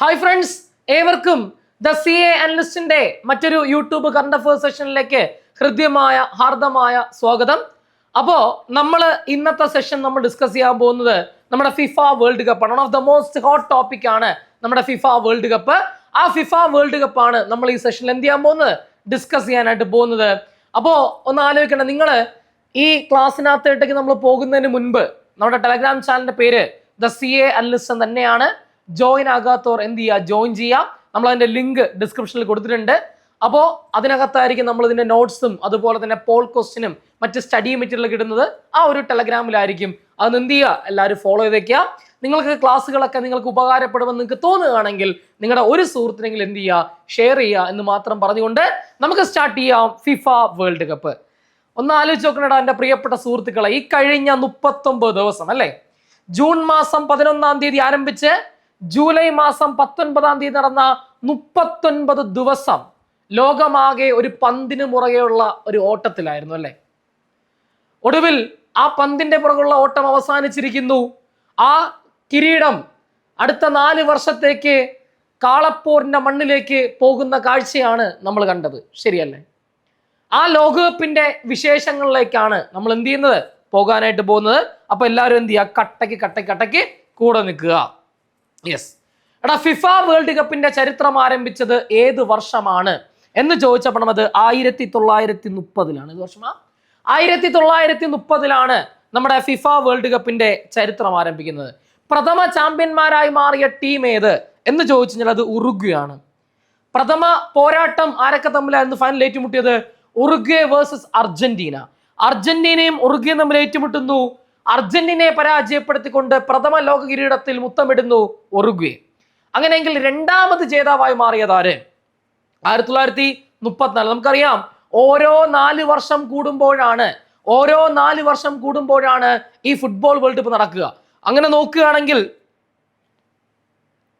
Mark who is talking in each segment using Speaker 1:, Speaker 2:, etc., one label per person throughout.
Speaker 1: Hi friends, ഏവർക്കും the C A അനലിസ്റ്റിന്റെ മറ്റൊരു YouTube current affairs സെഷനിലേക്ക് ഹൃദ്യമായ ഹാർദമായ സ്വാഗതം. അപ്പോൾ നമ്മൾ ഇന്നത്തെ സെഷൻ നമ്മൾ ഡിസ്കസ് ചെയ്യാൻ പോകുന്നത് നമ്മുടെ ഫിഫ വേൾഡ് കപ്പാണ്. One of the most hot topic ആണ് നമ്മുടെ ഫിഫ വേൾഡ് കപ്പ്. ആ ഫിഫ വേൾഡ് കപ്പാണ് നമ്മൾ ഈ സെഷനിൽ എന്ത് ചെയ്യാൻ പോകുന്നത്, ഡിസ്കസ് ചെയ്യാനായിട്ട് പോകുന്നത്. അപ്പോൾ ഒന്ന് ആലോചിക്കണം, നിങ്ങൾ ഈ ക്ലാസ്സിനകത്തേക്ക് നമ്മൾ പോകുന്നതിന് മുൻപ് നമ്മുടെ ടെലഗ്രാം ചാനലിന്റെ പേര് ദ സി എ അനലിസ്റ്റ് തന്നെയാണ്. ജോയിൻ ആകാത്തവർ എന്ത് ചെയ്യുക, ജോയിൻ ചെയ്യാം. നമ്മൾ അതിന്റെ ലിങ്ക് ഡിസ്ക്രിപ്ഷനിൽ കൊടുത്തിട്ടുണ്ട്. അപ്പോൾ അതിനകത്തായിരിക്കും നമ്മൾ ഇതിന്റെ നോട്ട്സും അതുപോലെ തന്നെ പോൾ ക്വസ്റ്റ്യനും മറ്റ് സ്റ്റഡി മെറ്റീരിയൽ ഇടുന്നത്. ആ ഒരു ടെലഗ്രാമിലായിരിക്കും. അത് എന്ത് ചെയ്യുക, എല്ലാവരും ഫോളോ ചെയ്തേക്കുക. നിങ്ങൾക്ക് ക്ലാസ്സുകളൊക്കെ നിങ്ങൾക്ക് ഉപകാരപ്പെടുമെന്ന് നിങ്ങൾക്ക് തോന്നുകയാണെങ്കിൽ നിങ്ങളുടെ ഒരു സുഹൃത്തിനെങ്കിലും എന്ത് ചെയ്യുക, ഷെയർ ചെയ്യുക എന്ന് മാത്രം പറഞ്ഞുകൊണ്ട് നമുക്ക് സ്റ്റാർട്ട് ചെയ്യാം ഫിഫ വേൾഡ് കപ്പ്. ഒന്ന് ആലോചിച്ച് നോക്കണേടാ എൻ്റെ പ്രിയപ്പെട്ട സുഹൃത്തുക്കളെ, ഈ കഴിഞ്ഞ 39 ദിവസം അല്ലേ, ജൂൺ മാസം 11-ാം തീയതി ആരംഭിച്ച് ജൂലൈ മാസം 19-ാം തീയതി നടന്ന 39 ദിവസം ലോകമാകെ ഒരു പന്തിന് പുറകെയുള്ള ഒരു ഓട്ടത്തിലായിരുന്നു അല്ലേ. ഒടുവിൽ ആ പന്തിന്റെ പുറകുള്ള ഓട്ടം അവസാനിച്ചിരിക്കുന്നു. ആ കിരീടം അടുത്ത 4 വർഷത്തേക്ക് കാളപ്പോരിന്റെ മണ്ണിലേക്ക് പോകുന്ന കാഴ്ചയാണ് നമ്മൾ കണ്ടത്, ശരിയല്ലേ? ആ ലോകകപ്പിന്റെ വിശേഷങ്ങളിലേക്കാണ് നമ്മൾ എന്ത് ചെയ്യുന്നത്, പോകാനായിട്ട് പോകുന്നത്. അപ്പൊ എല്ലാവരും എന്ത് ചെയ്യുക, കട്ടയ്ക്ക് കൂടെ നിൽക്കുക. യെസ് എടാ, ഫിഫ വേൾഡ് കപ്പിന്റെ ചരിത്രം ആരംഭിച്ചത് ഏത് വർഷമാണ് എന്ന് ചോദിച്ചപ്പോൾ അത് 1930-ലാണ്. ഏത് വർഷമാ? 1930-ലാണ് നമ്മുടെ ഫിഫ വേൾഡ് കപ്പിന്റെ ചരിത്രം ആരംഭിക്കുന്നത്. പ്രഥമ ചാമ്പ്യന്മാരായി മാറിയ ടീം ഏത് എന്ന് ചോദിച്ചു കഴിഞ്ഞാൽ അത് ഉറുഗ്വയാണ്. പ്രഥമ പോരാട്ടം ആരൊക്കെ തമ്മിലായിരുന്നു ഫൈനൽ ഏറ്റുമുട്ടിയത്? Uruguay versus Argentina. അർജന്റീനയും ഉറുഗ്വയും തമ്മിൽ ഏറ്റുമുട്ടുന്നു. അർജന്റീനയെ പരാജയപ്പെടുത്തിക്കൊണ്ട് പ്രഥമ ലോക കിരീടത്തിൽ മുത്തമിടുന്നു ഉറുഗ്വേ. അങ്ങനെയെങ്കിൽ രണ്ടാമത് ജേതാവായി മാറിയത് ആര്? 1934. നമുക്കറിയാം, ഓരോ 4 വർഷം കൂടുമ്പോഴാണ് ഈ ഫുട്ബോൾ വേൾഡ് കപ്പ് നടക്കുക. അങ്ങനെ നോക്കുകയാണെങ്കിൽ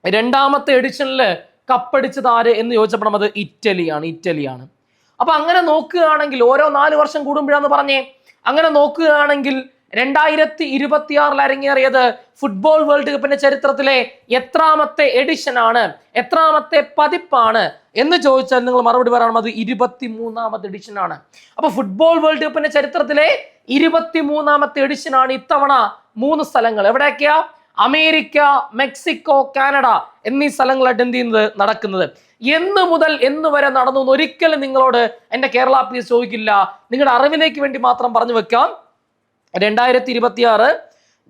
Speaker 1: രണ്ടാമത്തെ എഡിഷനിൽ കപ്പടിച്ചത് ആര് എന്ന് ചോദിച്ചപ്പോൾ അത് ഇറ്റലിയാണ്. അപ്പൊ അങ്ങനെ നോക്കുകയാണെങ്കിൽ ഓരോ 4 വർഷം കൂടുമ്പോഴാന്ന് പറഞ്ഞേ. അങ്ങനെ നോക്കുകയാണെങ്കിൽ 2026 അരങ്ങേറിയത് ഫുട്ബോൾ വേൾഡ് കപ്പിന്റെ ചരിത്രത്തിലെ എത്രാമത്തെ എഡിഷൻ ആണ്, എത്രാമത്തെ പതിപ്പാണ് എന്ന് ചോദിച്ചാൽ നിങ്ങൾ മറുപടി പറയണം, അത് 23ാമത്തെ എഡിഷൻ ആണ്. അപ്പൊ ഫുട്ബോൾ വേൾഡ് കപ്പിന്റെ ചരിത്രത്തിലെ 23ാമത്തെ എഡിഷൻ ആണ് ഇത്തവണ 3 സ്ഥലങ്ങൾ. എവിടെയൊക്കെയാ? അമേരിക്ക, മെക്സിക്കോ, കാനഡ എന്നീ സ്ഥലങ്ങളായിട്ട് എന്ത് ചെയ്യുന്നത്, നടക്കുന്നത്. എന്ന് മുതൽ എന്ന് വരെ നടന്നു എന്ന് ഒരിക്കലും നിങ്ങളോട് എന്റെ കേരള പി ചോദിക്കില്ല. നിങ്ങളുടെ അറിവിലേക്ക് വേണ്ടി മാത്രം പറഞ്ഞു വെക്കാം. 2026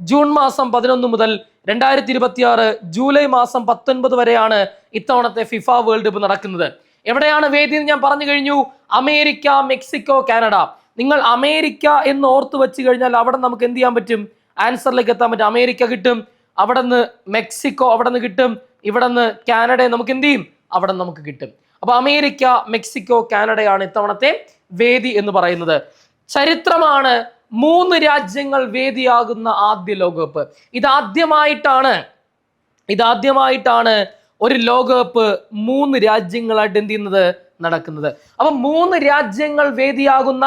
Speaker 1: ജൂൺ മാസം 11 മുതൽ 2026 ജൂലൈ മാസം 19 വരെയാണ് ഇത്തവണത്തെ ഫിഫ വേൾഡ് കപ്പ് നടക്കുന്നത്. എവിടെയാണ് വേദി എന്ന് ഞാൻ പറഞ്ഞു കഴിഞ്ഞു. America, Mexico, Canada. നിങ്ങൾ അമേരിക്ക എന്ന് ഓർത്ത് വെച്ച് കഴിഞ്ഞാൽ അവിടെ നമുക്ക് എന്ത് ചെയ്യാൻ പറ്റും, ആൻസറിലേക്ക് എത്താൻ പറ്റും. അമേരിക്ക കിട്ടും, അവിടെ നിന്ന് മെക്സിക്കോ അവിടെ നിന്ന് കിട്ടും, ഇവിടെ നിന്ന് കാനഡ നമുക്ക് എന്ത് ചെയ്യും, അവിടെ നമുക്ക് കിട്ടും. അപ്പൊ അമേരിക്ക, മെക്സിക്കോ, കാനഡയാണ് ഇത്തവണത്തെ വേദി എന്ന് പറയുന്നത്. ചരിത്രമാണ് 3 രാജ്യങ്ങൾ വേദിയാകുന്ന ആദ്യ ലോകകപ്പ്. ഇതാദ്യമായിട്ടാണ് ഒരു ലോകകപ്പ് 3 രാജ്യങ്ങളായിട്ട് എന്ത് ചെയ്യുന്നത്, നടക്കുന്നത്. അപ്പൊ 3 രാജ്യങ്ങൾ വേദിയാകുന്ന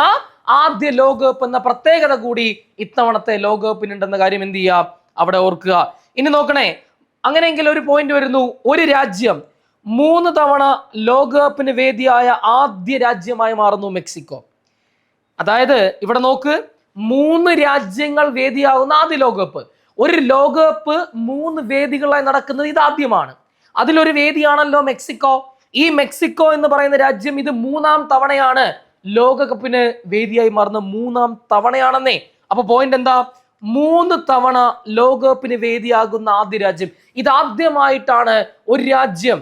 Speaker 1: ആദ്യ ലോകകപ്പ് എന്ന പ്രത്യേകത കൂടി ഇത്തവണത്തെ ലോകകപ്പിനുണ്ടെന്ന കാര്യം എന്ത് ചെയ്യുക, അവിടെ ഓർക്കുക. ഇനി നോക്കണേ, അങ്ങനെയെങ്കിൽ ഒരു പോയിന്റ് വരുന്നു. ഒരു രാജ്യം 3 തവണ ലോകകപ്പിന് വേദിയായ ആദ്യ രാജ്യമായി മാറുന്നു മെക്സിക്കോ. അതായത് ഇവിടെ നോക്ക്, 3 രാജ്യങ്ങൾ വേദിയാകുന്ന ആദ്യ ലോകകപ്പ്. ഒരു ലോകകപ്പ് 3 വേദികളായി നടക്കുന്നത് ഇതാദ്യമാണ്. അതിലൊരു വേദിയാണല്ലോ മെക്സിക്കോ. ഈ മെക്സിക്കോ എന്ന് പറയുന്ന രാജ്യം ഇത് 3ാം തവണയാണ് ലോകകപ്പിന് വേദിയായി മാറുന്ന 3ാം തവണയാണെന്നേ. അപ്പൊ പോയിന്റ് എന്താ, 3 തവണ ലോകകപ്പിന് വേദിയാകുന്ന ആദ്യ രാജ്യം. ഇതാദ്യമായിട്ടാണ് ഒരു രാജ്യം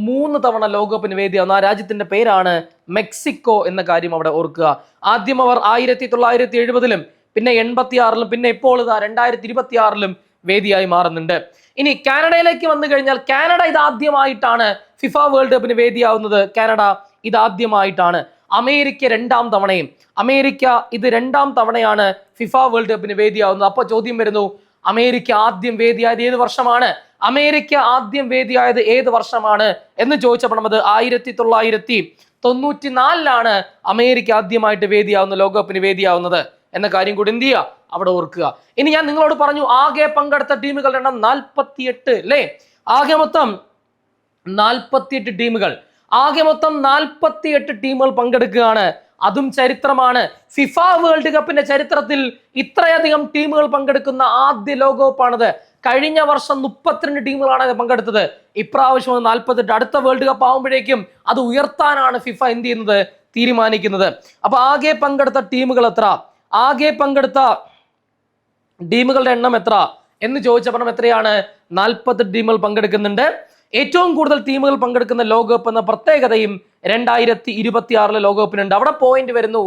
Speaker 1: 3 തവണ ലോകകപ്പിന് വേദിയാവുന്ന. ആ രാജ്യത്തിന്റെ പേരാണ് മെക്സിക്കോ എന്ന കാര്യം അവിടെ ഓർക്കുക. ആദ്യം അവർ 1970-ലും പിന്നെ 86-ലും പിന്നെ ഇപ്പോൾ 2026-ലും വേദിയായി മാറുന്നുണ്ട്. ഇനി കാനഡയിലേക്ക് വന്നു കഴിഞ്ഞാൽ കാനഡ ഇതാദ്യമായിട്ടാണ് ഫിഫ വേൾഡ് കപ്പിന് വേദിയാവുന്നത്. കാനഡ ഇതാദ്യമായിട്ടാണ്. അമേരിക്ക 2ാം തവണയും. അമേരിക്ക ഇത് 2ാം തവണയാണ് ഫിഫ വേൾഡ് കപ്പിന് വേദിയാവുന്നത്. അപ്പൊ ചോദ്യം വരുന്നു, അമേരിക്ക ആദ്യം വേദിയായത് ഏത് വർഷമാണ്? അമേരിക്ക ആദ്യം വേദിയായത് ഏത് വർഷമാണ് എന്ന് ചോദിച്ചപ്പോൾ അത് 1994-ലാണ് അമേരിക്ക ആദ്യമായിട്ട് വേദിയാവുന്ന ലോകകപ്പിന് വേദിയാവുന്നത്. എന്ന കാര്യം കൂടി എന്ത് ചെയ്യുക, അവിടെ ഓർക്കുക. ഇനി ഞാൻ നിങ്ങളോട് പറഞ്ഞു ആകെ പങ്കെടുത്ത ടീമുകളുടെ എണ്ണം 48 അല്ലേ? ആകെ മൊത്തം 48 ടീമുകൾ, ആകെ മൊത്തം 48 ടീമുകൾ പങ്കെടുക്കുകയാണ്. അതും ചരിത്രമാണ്. ഫിഫ വേൾഡ് കപ്പിന്റെ ചരിത്രത്തിൽ ഇത്രയധികം ടീമുകൾ പങ്കെടുക്കുന്ന ആദ്യ ലോകകപ്പാണിത്. കഴിഞ്ഞ വർഷം 32 ടീമുകളാണ് പങ്കെടുത്തത്. ഇപ്രാവശ്യം 48. അടുത്ത വേൾഡ് കപ്പ് ആവുമ്പോഴേക്കും അത് ഉയർത്താനാണ് ഫിഫ എന്ത് ചെയ്യുന്നത്, തീരുമാനിക്കുന്നത്. അപ്പൊ ആകെ പങ്കെടുത്ത ടീമുകൾ എത്ര, ആകെ പങ്കെടുത്ത ടീമുകളുടെ എണ്ണം എത്ര എന്ന് ചോദിച്ചപ്പോൾ എത്രയാണ്? 48 ടീമുകൾ പങ്കെടുക്കുന്നുണ്ട്. ഏറ്റവും കൂടുതൽ ടീമുകൾ പങ്കെടുക്കുന്ന ലോകകപ്പ് എന്ന പ്രത്യേകതയും 2026 ലോകകപ്പിനുണ്ട്. അവിടെ പോയിന്റ് വരുന്നു,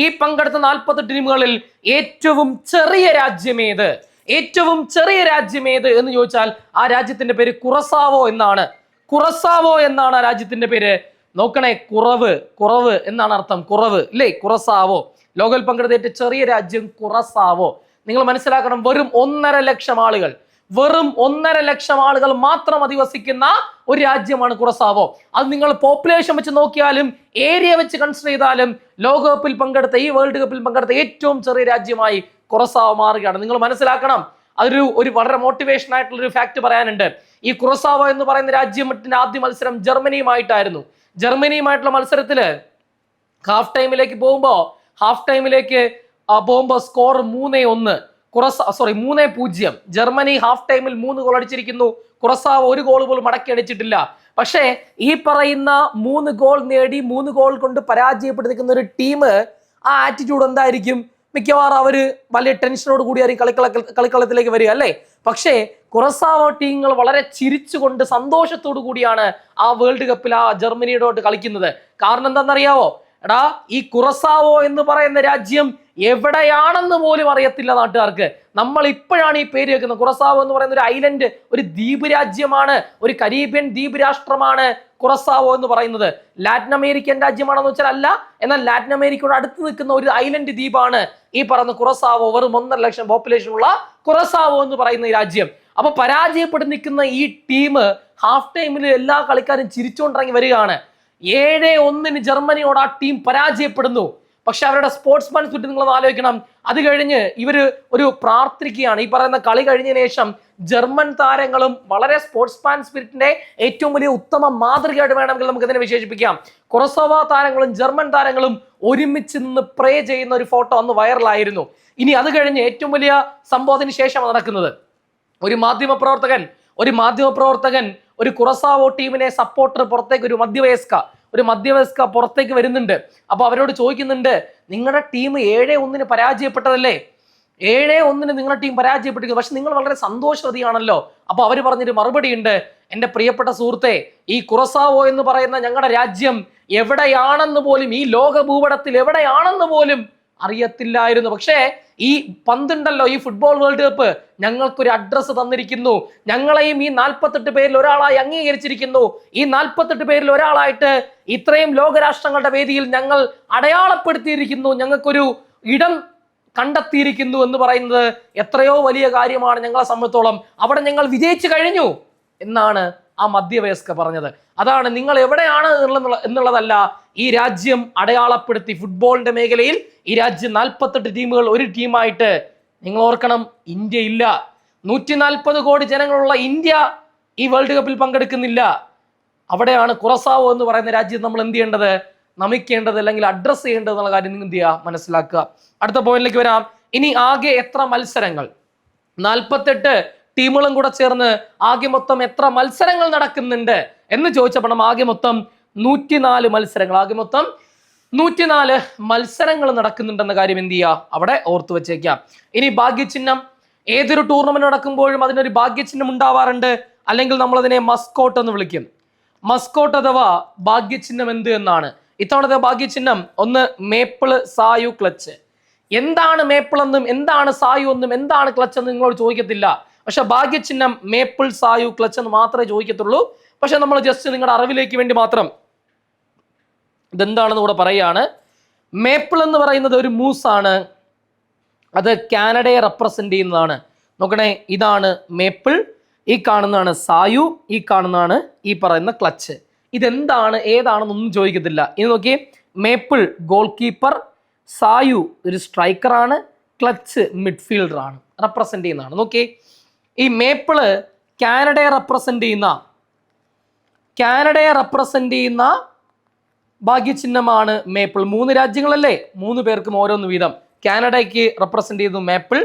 Speaker 1: ഈ പങ്കെടുത്ത 40 ടീമുകളിൽ ഏറ്റവും ചെറിയ രാജ്യമേത്, ഏറ്റവും ചെറിയ രാജ്യമേത് എന്ന് ചോദിച്ചാൽ ആ രാജ്യത്തിന്റെ പേര് കുറസാവോ എന്നാണ്. കുറസാവോ എന്നാണ് ആ രാജ്യത്തിന്റെ പേര്. നോക്കണേ, കുറവ് എന്നാണ് അർത്ഥം, കുറവ് അല്ലേ, കുറസാവോ. ലോകത്തിൽ പങ്കെടുത്ത ഏറ്റവും ചെറിയ രാജ്യം കുറസാവോ. നിങ്ങൾ മനസ്സിലാക്കണം, വെറും 1.5 ലക്ഷം ആളുകൾ, വെറും 1.5 ലക്ഷം ആളുകൾ മാത്രം അധിവസിക്കുന്ന ഒരു രാജ്യമാണ് കുറസാവോ. അത് നിങ്ങൾ പോപ്പുലേഷൻ വെച്ച് നോക്കിയാലും ഏരിയ വെച്ച് കൺസിഡർ ചെയ്താലും ലോകകപ്പിൽ പങ്കെടുത്ത, ഈ വേൾഡ് കപ്പിൽ പങ്കെടുത്ത ഏറ്റവും ചെറിയ രാജ്യമായി കുറസാവോ മാറുകയാണ്. നിങ്ങൾ മനസ്സിലാക്കണം, അതൊരു വളരെ മോട്ടിവേഷൻ ആയിട്ടുള്ള ഒരു ഫാക്ട് പറയാനുണ്ട്. ഈ കുറസാവോ എന്ന് പറയുന്ന രാജ്യത്തിന്റെ ആദ്യ മത്സരം ജർമ്മനിയുമായിട്ടായിരുന്നു. ജർമ്മനിയുമായിട്ടുള്ള മത്സരത്തില് ഹാഫ് ടൈമിലേക്ക് പോകുമ്പോൾ സ്കോർ 3-1, 3-0. ജർമ്മനി ഹാഫ് ടൈമിൽ 3 ഗോൾ അടിച്ചിരിക്കുന്നു. കുറസാവോ 1 ഗോൾ പോലും മടക്കി അടിച്ചിട്ടില്ല. പക്ഷേ ഈ പറയുന്ന 3 ഗോൾ നേടി 3 ഗോൾ കൊണ്ട് പരാജയപ്പെട്ടിരിക്കുന്ന ഒരു ടീം, ആ ആറ്റിറ്റ്യൂഡ് എന്തായിരിക്കും? മിക്കവാറും അവര് വലിയ ടെൻഷനോട് കൂടിയായിരിക്കും കളിക്കളത്തിലേക്ക് വരിക അല്ലേ? പക്ഷേ കുറസാവോ ടീമുകൾ വളരെ ചിരിച്ചുകൊണ്ട് സന്തോഷത്തോടു കൂടിയാണ് ആ വേൾഡ് കപ്പിൽ ആ ജർമ്മനിയോട് കളിക്കുന്നത്. കാരണം എന്താണെന്നറിയാവോ? എടാ, ഈ കുറസാവോ എന്ന് പറയുന്ന രാജ്യം എവിടെയാണെന്ന് പോലും അറിയത്തില്ല നാട്ടുകാർക്ക്. നമ്മൾ ഇപ്പോഴാണ് ഈ പേര് കേൾക്കുന്നത്. കുറസാവോ എന്ന് പറയുന്ന ഒരു ഐലൻഡ്, ഒരു ദ്വീപ് രാജ്യമാണ്, ഒരു കരീബിയൻ ദ്വീപ് രാഷ്ട്രമാണ് കുറസാവോ എന്ന് പറയുന്നത്. ലാറ്റിൻ അമേരിക്കൻ രാജ്യമാണെന്ന് വെച്ചാൽ അല്ല, എന്നാൽ ലാറ്റിൻ അമേരിക്കയോട് അടുത്ത് നിൽക്കുന്ന ഒരു ഐലൻഡ് ദ്വീപാണ് ഈ പറയുന്ന കുറസാവോ. വെറും 1.5 ലക്ഷം പോപ്പുലേഷൻ ഉള്ള കുറസാവോ എന്ന് പറയുന്ന ഈ രാജ്യം. അപ്പൊ പരാജയപ്പെട്ട് നിൽക്കുന്ന ഈ ടീം ഹാഫ് ടൈമിൽ എല്ലാ കളിക്കാരും ചിരിച്ചുകൊണ്ടിറങ്ങി വരികയാണ്. 7-1 ജർമ്മനിയോട് ആ ടീം പരാജയപ്പെടുന്നു. പക്ഷെ അവരുടെ സ്പോർട്സ്മാൻ സ്പിരിറ്റ് നിങ്ങൾ ആലോചിക്കണം. അത് കഴിഞ്ഞ് ഇവര് ഒരു പ്രാർത്ഥിക്കുകയാണ്. ഈ പറയുന്ന കളി കഴിഞ്ഞതിന് ശേഷം ജർമ്മൻ താരങ്ങളും വളരെ സ്പോർട്സ്മാൻ സ്പിരിറ്റിന്റെ ഏറ്റവും വലിയ ഉത്തമ മാതൃകയായിട്ട് വേണമെങ്കിൽ നമുക്ക് ഇതിനെ വിശേഷിപ്പിക്കാം. കുറസാവോ താരങ്ങളും ജർമ്മൻ താരങ്ങളും ഒരുമിച്ച് നിന്ന് പ്രേ ചെയ്യുന്ന ഒരു ഫോട്ടോ അന്ന് വൈറലായിരുന്നു. ഇനി അത് കഴിഞ്ഞ് ഏറ്റവും വലിയ സംഭവത്തിന് ശേഷമാണ് നടക്കുന്നത്. ഒരു മാധ്യമപ്രവർത്തകൻ ഒരു കുറസാവോ ടീമിനെ സപ്പോർട്ടർ പുറത്തേക്ക്, ഒരു മധ്യവയസ്ക പുറത്തേക്ക് വരുന്നുണ്ട്. അപ്പൊ അവരോട് ചോദിക്കുന്നുണ്ട്, നിങ്ങളുടെ ടീം 7-1 പരാജയപ്പെട്ടതല്ലേ, 7-1 നിങ്ങളുടെ ടീം പരാജയപ്പെട്ടിരിക്കുന്നു, പക്ഷെ നിങ്ങൾ വളരെ സന്തോഷവതിയാണല്ലോ. അപ്പൊ അവർ പറഞ്ഞൊരു മറുപടി ഉണ്ട്, എന്റെ പ്രിയപ്പെട്ട സുഹൃത്തെ, ഈ കുറസാവോ എന്ന് പറയുന്ന ഞങ്ങളുടെ രാജ്യം എവിടെയാണെന്ന് പോലും, ഈ ലോക ഭൂപടത്തിൽ എവിടെയാണെന്ന് പോലും അറിയത്തില്ലായിരുന്നു. പക്ഷേ ഈ പന്തുണ്ടല്ലോ, ഈ ഫുട്ബോൾ വേൾഡ് കപ്പ് ഞങ്ങൾക്കൊരു അഡ്രസ്സ് തന്നിരിക്കുന്നു. ഞങ്ങളെയും ഈ 48 പേരിൽ ഒരാളായി അംഗീകരിച്ചിരിക്കുന്നു. ഈ 48 പേരിൽ ഒരാളായിട്ട് ഇത്രയും ലോകരാഷ്ട്രങ്ങളുടെ വേദിയിൽ ഞങ്ങൾ അടയാളപ്പെടുത്തിയിരിക്കുന്നു, ഞങ്ങൾക്കൊരു ഇടം കണ്ടെത്തിയിരിക്കുന്നു എന്ന് പറയുന്നത് എത്രയോ വലിയ കാര്യമാണ് ഞങ്ങളെ സംബന്ധിച്ചോളം. അവിടെ ഞങ്ങൾ വിജയിച്ചു കഴിഞ്ഞു എന്നാണ് ആ മധ്യവയസ്ക പറഞ്ഞത്. അതാണ്, നിങ്ങൾ എവിടെയാണ് എന്നുള്ളതല്ല, ഈ രാജ്യം അടയാളപ്പെടുത്തി. ഫുട്ബോളിന്റെ മേഖലയിൽ ഈ രാജ്യം 48 ടീമുകൾ ഒരു ടീമായിട്ട്. നിങ്ങൾ ഓർക്കണം, ഇന്ത്യ ഇല്ല. 140 കോടി ജനങ്ങളുള്ള ഇന്ത്യ ഈ വേൾഡ് കപ്പിൽ പങ്കെടുക്കുന്നില്ല. അവിടെയാണ് കുറസാവോ എന്ന് പറയുന്ന രാജ്യം നമ്മൾ എന്ത് ചെയ്യേണ്ടത്, നമിക്കേണ്ടത്, അല്ലെങ്കിൽ അഡ്രസ് ചെയ്യേണ്ടത് എന്നുള്ള കാര്യം നിങ്ങൾ എന്ത് ചെയ്യുക, മനസ്സിലാക്കുക. അടുത്ത പോയിന്റിലേക്ക് വരാം. ഇനി ആകെ എത്ര മത്സരങ്ങൾ, 48 ടീമുകളും കൂടെ ചേർന്ന് ആകെ മൊത്തം എത്ര മത്സരങ്ങൾ നടക്കുന്നുണ്ട് എന്ന് ചോദിച്ചപ്പോൾ ആകെ മൊത്തം 104 മത്സരങ്ങൾ, ആകെ മൊത്തം 104 മത്സരങ്ങൾ നടക്കുന്നുണ്ടെന്ന കാര്യം എന്ത് ചെയ്യുക, അവിടെ ഓർത്തു വെച്ചേക്കാം. ഇനി ഭാഗ്യചിഹ്നം, ഏതൊരു ടൂർണമെന്റ് നടക്കുമ്പോഴും അതിനൊരു ഭാഗ്യചിഹ്നം ഉണ്ടാവാറുണ്ട്, അല്ലെങ്കിൽ നമ്മൾ അതിനെ മസ്കോട്ട് എന്ന് വിളിക്കും. മസ്കോട്ട് അഥവാ ഭാഗ്യചിഹ്നം എന്ത് എന്നാണ്? ഇത്തവണത്തെ ഭാഗ്യചിഹ്നം ഒന്ന് മേപ്പിള് സായു ക്ലച്ച്. എന്താണ് മേപ്പിൾ എന്നും എന്താണ് സായു എന്നും എന്താണ് ക്ലച്ച് എന്നും നിങ്ങളോട് ചോദിക്കത്തില്ല. പക്ഷെ ഭാഗ്യചിഹ്നം മേപ്പിൾ സായു ക്ലച്ച് എന്ന് മാത്രമേ ചോദിക്കത്തുള്ളൂ. പക്ഷെ നമ്മൾ ജസ്റ്റ് നിങ്ങളുടെ അറിവിലേക്ക് വേണ്ടി മാത്രം ഇതെന്താണെന്ന് കൂടെ പറയുകയാണ്. മേപ്പിൾ എന്ന് പറയുന്നത് ഒരു മൂസാണ്, അത് കാനഡയെ റെപ്രസെന്റ് ചെയ്യുന്നതാണ്. നോക്കണേ, ഇതാണ് മേപ്പിൾ, ഈ കാണുന്നതാണ് സായു, ഈ കാണുന്നതാണ് ഈ പറയുന്ന ക്ലച്ച്. ഇതെന്താണ് ഏതാണെന്നൊന്നും ചോദിക്കത്തില്ല. ഇനി നോക്കിയേ, മേപ്പിൾ ഗോൾ കീപ്പർ, സായു ഒരു സ്ട്രൈക്കറാണ്, ക്ലച്ച് മിഡ്ഫീൽഡർ ആണ്, റെപ്രസെന്റ് ചെയ്യുന്നതാണ്. നോക്കി, ഈ മേപ്പിള് കാനഡയെ റെപ്രസെന്റ് ചെയ്യുന്ന ഭാഗ്യചിഹ്നമാണ് മേപ്പിൾ. 3 രാജ്യങ്ങളല്ലേ, 3 പേർക്കും ഓരോന്ന് വീതം. കാനഡയ്ക്ക് റെപ്രസെന്റ് ചെയ്യുന്നു മേപ്പിൾ.